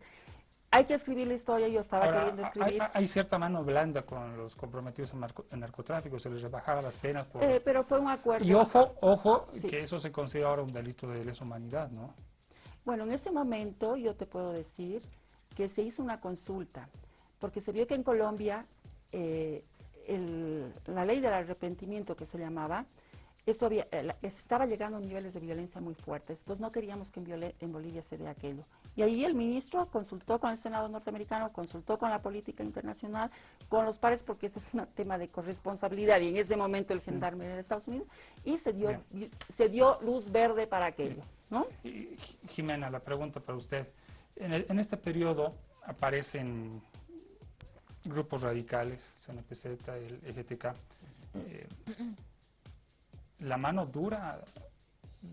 hay que escribir la historia, yo estaba queriendo escribir. Hay cierta mano blanda con los comprometidos en narcotráfico, se les rebajaba las penas. Pero fue un acuerdo. Y ojo, sí, que eso se considera ahora un delito de lesa humanidad, ¿no? Bueno, en ese momento yo te puedo decir que se hizo una consulta, porque se vio que en Colombia la ley del arrepentimiento que se llamaba, eso estaba llegando a niveles de violencia muy fuertes, entonces no queríamos que en Bolivia se dé aquello. Y ahí el ministro consultó con el Senado norteamericano, consultó con la política internacional, con los pares, porque este es un tema de corresponsabilidad, y en ese momento el gendarme en Estados Unidos, y se dio luz verde para aquello, ¿no? Y, Jimena, la pregunta para usted. En este periodo aparecen grupos radicales, CNPZ, el EGTK. La mano dura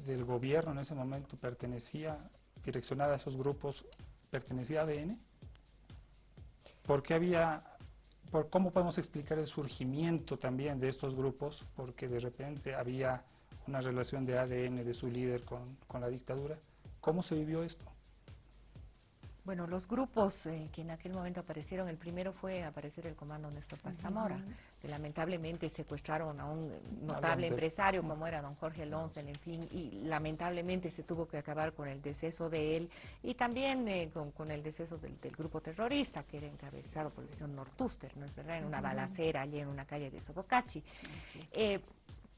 del gobierno en ese momento direccionada a esos grupos, pertenecía a ADN. ¿Cómo podemos explicar el surgimiento también de estos grupos? Porque de repente había una relación de ADN de su líder con la dictadura. ¿Cómo se vivió esto? Bueno, los grupos que en aquel momento aparecieron, el primero fue aparecer el comando Néstor Paz Zamora, que lamentablemente secuestraron a un notable empresario como era don Jorge Lonsdale, en fin, y lamentablemente se tuvo que acabar con el deceso de él y también con el deceso del grupo terrorista que era encabezado por el señor Nortuster, ¿no es verdad?, en una balacera allí en una calle de Sobocachi.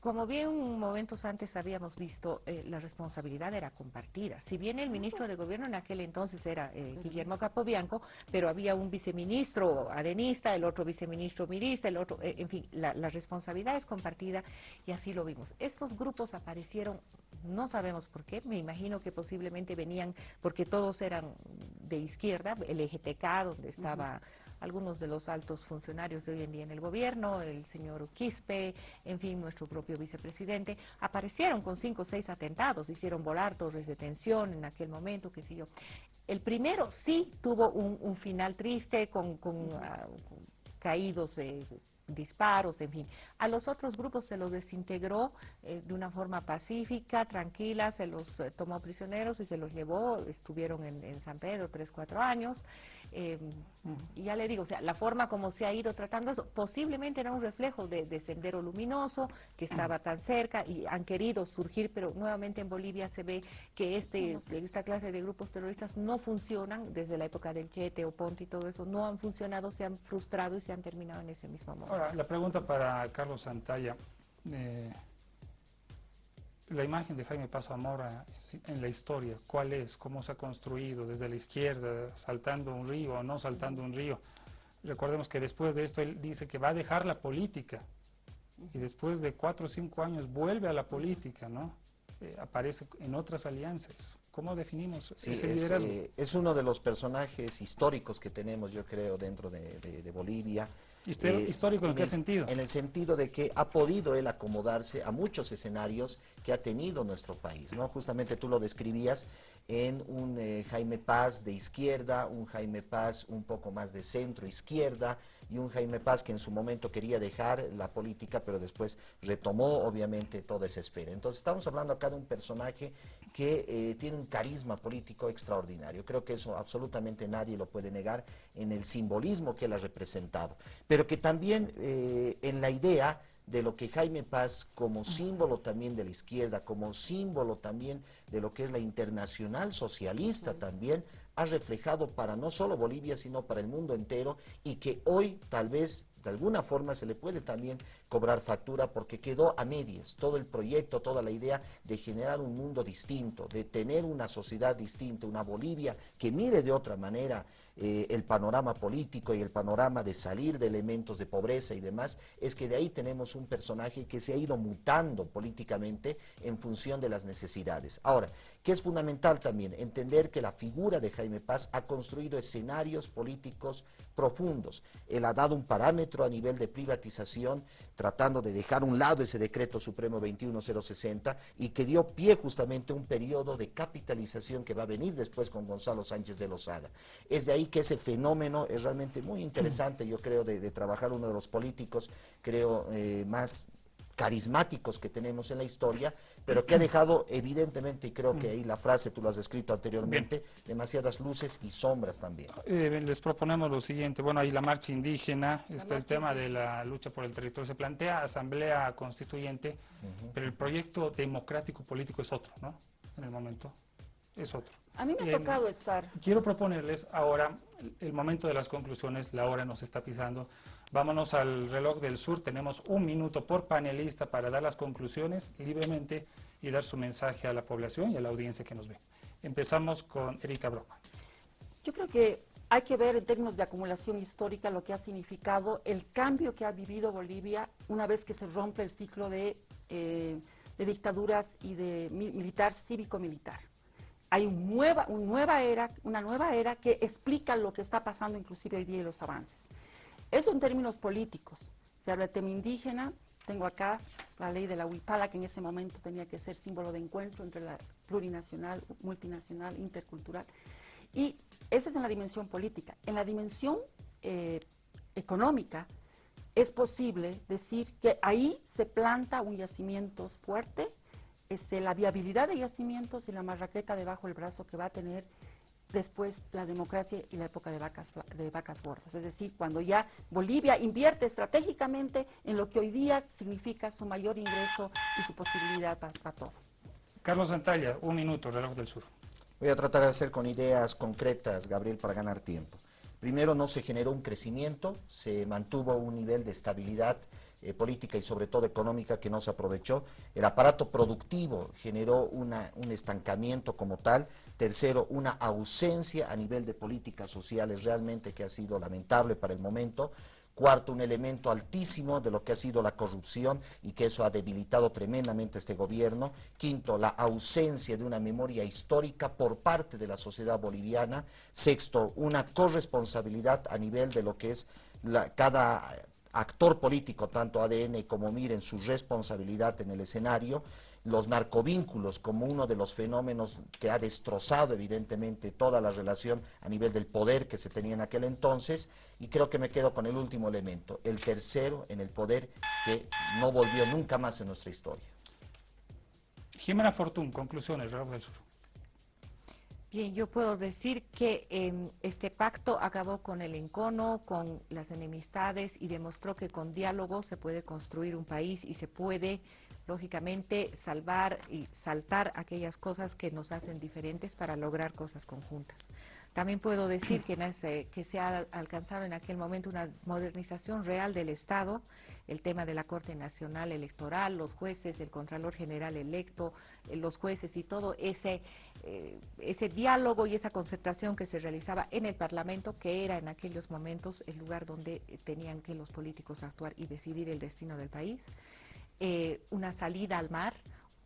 Como bien momentos antes habíamos visto, la responsabilidad era compartida. Si bien el ministro de Gobierno en aquel entonces era Guillermo Capobianco, pero había un viceministro adenista, el otro viceministro mirista, el otro, en fin, la responsabilidad es compartida y así lo vimos. Estos grupos aparecieron, no sabemos por qué, me imagino que posiblemente venían porque todos eran de izquierda, el EGTK, donde estaba algunos de los altos funcionarios de hoy en día en el gobierno, el señor Quispe, en fin, nuestro propio vicepresidente, aparecieron con 5 o 6 atentados, hicieron volar torres de tensión en aquel momento, qué sé yo. El primero sí tuvo un final triste con caídos disparos, en fin. A los otros grupos se los desintegró de una forma pacífica, tranquila, se los tomó prisioneros y se los llevó, estuvieron en San Pedro 3, 4 años. Y ya le digo, o sea, la forma como se ha ido tratando eso, posiblemente era un reflejo de Sendero Luminoso, que estaba tan cerca y han querido surgir, pero nuevamente en Bolivia se ve que esta clase de grupos terroristas no funcionan, desde la época del Chete o Ponte y todo eso, no han funcionado, se han frustrado y se han terminado en ese mismo momento. Ahora, la pregunta para Carlos Santalla. La imagen de Jaime Paz Zamora en la historia, ¿cuál es? ¿Cómo se ha construido desde la izquierda, saltando un río o no saltando un río? Recordemos que después de esto él dice que va a dejar la política y después de 4 o 5 años vuelve a la política, ¿no? Aparece en otras alianzas. ¿Cómo definimos ese liderazgo? Es uno de los personajes históricos que tenemos, yo creo, dentro de Bolivia. ¿Histórico en qué sentido? En el sentido de que ha podido él acomodarse a muchos escenarios que ha tenido nuestro país, ¿no? Justamente tú lo describías en un Jaime Paz de izquierda, un Jaime Paz un poco más de centro izquierda y un Jaime Paz que en su momento quería dejar la política, pero después retomó obviamente toda esa esfera. Entonces estamos hablando acá de un personaje que tiene un carisma político extraordinario. Creo que eso absolutamente nadie lo puede negar en el simbolismo que él ha representado, pero que también en la idea de lo que Jaime Paz, como símbolo también de la izquierda, como símbolo también de lo que es la internacional socialista también, ha reflejado para no solo Bolivia, sino para el mundo entero, y que hoy tal vez de alguna forma se le puede también cobrar factura porque quedó a medias todo el proyecto, toda la idea de generar un mundo distinto, de tener una sociedad distinta, una Bolivia que mire de otra manera el panorama político y el panorama de salir de elementos de pobreza y demás. Es que de ahí tenemos un personaje que se ha ido mutando políticamente en función de las necesidades. Ahora, que es fundamental también entender que la figura de Jaime Paz ha construido escenarios políticos profundos. Él ha dado un parámetro a nivel de privatización, tratando de dejar a un lado ese decreto supremo 21060 y que dio pie justamente a un periodo de capitalización que va a venir después con Gonzalo Sánchez de Lozada. Es de ahí que ese fenómeno es realmente muy interesante, yo creo, de trabajar uno de los políticos, creo, más carismáticos que tenemos en la historia, pero que ha dejado evidentemente, y creo que ahí la frase tú lo has descrito anteriormente, demasiadas luces y sombras también. Les proponemos lo siguiente, bueno, ahí la marcha indígena, está el tema de la lucha por el territorio, se plantea asamblea constituyente, pero el proyecto democrático político es otro, ¿no? En el momento es otro. A mí me ha tocado estar. Quiero proponerles ahora el momento de las conclusiones, la hora nos está pisando. Vámonos al reloj del sur, tenemos 1 minuto por panelista para dar las conclusiones libremente y dar su mensaje a la población y a la audiencia que nos ve. Empezamos con Erika Broma. Yo creo que hay que ver en términos de acumulación histórica lo que ha significado el cambio que ha vivido Bolivia una vez que se rompe el ciclo de dictaduras y de militar, cívico-militar. Hay una nueva era que explica lo que está pasando inclusive hoy día y los avances. Eso en términos políticos. Se habla de tema indígena, tengo acá la ley de la Huipala, que en ese momento tenía que ser símbolo de encuentro entre la plurinacional, multinacional, intercultural. Y eso es en la dimensión política. En la dimensión económica, es posible decir que ahí se planta un yacimiento fuerte, la viabilidad de yacimientos y la marraqueta debajo del brazo que va a tener después la democracia y la época de vacas gordas. Es decir, cuando ya Bolivia invierte estratégicamente en lo que hoy día significa su mayor ingreso y su posibilidad para todo. Carlos Santalla, 1 minuto, reloj del sur. Voy a tratar de hacer con ideas concretas, Gabriel, para ganar tiempo. Primero, no se generó un crecimiento, se mantuvo un nivel de estabilidad política y sobre todo económica que no se aprovechó. El aparato productivo generó un estancamiento como tal. Tercero, una ausencia a nivel de políticas sociales realmente que ha sido lamentable para el momento. Cuarto, un elemento altísimo de lo que ha sido la corrupción y que eso ha debilitado tremendamente este gobierno. Quinto, la ausencia de una memoria histórica por parte de la sociedad boliviana. Sexto, una corresponsabilidad a nivel de lo que es cada actor político, tanto ADN como MIR, en su responsabilidad en el escenario. Los narcovínculos como uno de los fenómenos que ha destrozado evidentemente toda la relación a nivel del poder que se tenía en aquel entonces, y creo que me quedo con el último elemento, el tercero en el poder, que no volvió nunca más en nuestra historia. Jimena Fortún, conclusiones, Raúl del Sur. Bien, yo puedo decir que este pacto acabó con el encono, con las enemistades, y demostró que con diálogo se puede construir un país y se puede, lógicamente, salvar y saltar aquellas cosas que nos hacen diferentes para lograr cosas conjuntas. También puedo decir que se ha alcanzado en aquel momento una modernización real del Estado, el tema de la Corte Nacional Electoral, los jueces, el Contralor General electo, los jueces y todo ese diálogo y esa concertación que se realizaba en el Parlamento, que era en aquellos momentos el lugar donde tenían que los políticos actuar y decidir el destino del país. Una salida al mar,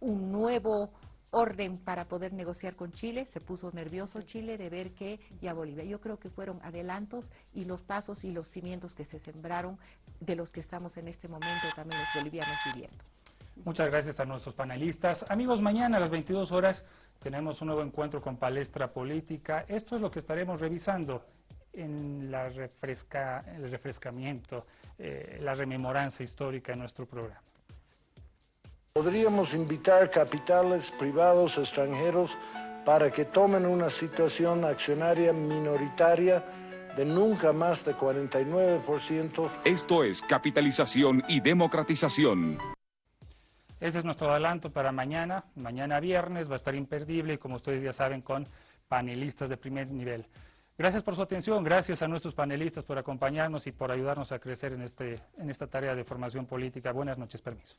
un nuevo orden para poder negociar con Chile. Se puso nervioso Chile de ver que ya Bolivia. Yo creo que fueron adelantos y los pasos y los cimientos que se sembraron, de los que estamos en este momento también los bolivianos viviendo. Muchas gracias a nuestros panelistas. Amigos, mañana a las 22 horas tenemos un nuevo encuentro con Palestra Política. Esto es lo que estaremos revisando en el refrescamiento, la rememoranza histórica en nuestro programa. Podríamos invitar capitales privados extranjeros para que tomen una situación accionaria minoritaria de nunca más de 49%. Esto es capitalización y democratización. Ese es nuestro adelanto para mañana. Mañana viernes va a estar imperdible y, como ustedes ya saben, con panelistas de primer nivel. Gracias por su atención, gracias a nuestros panelistas por acompañarnos y por ayudarnos a crecer en esta tarea de formación política. Buenas noches, permiso.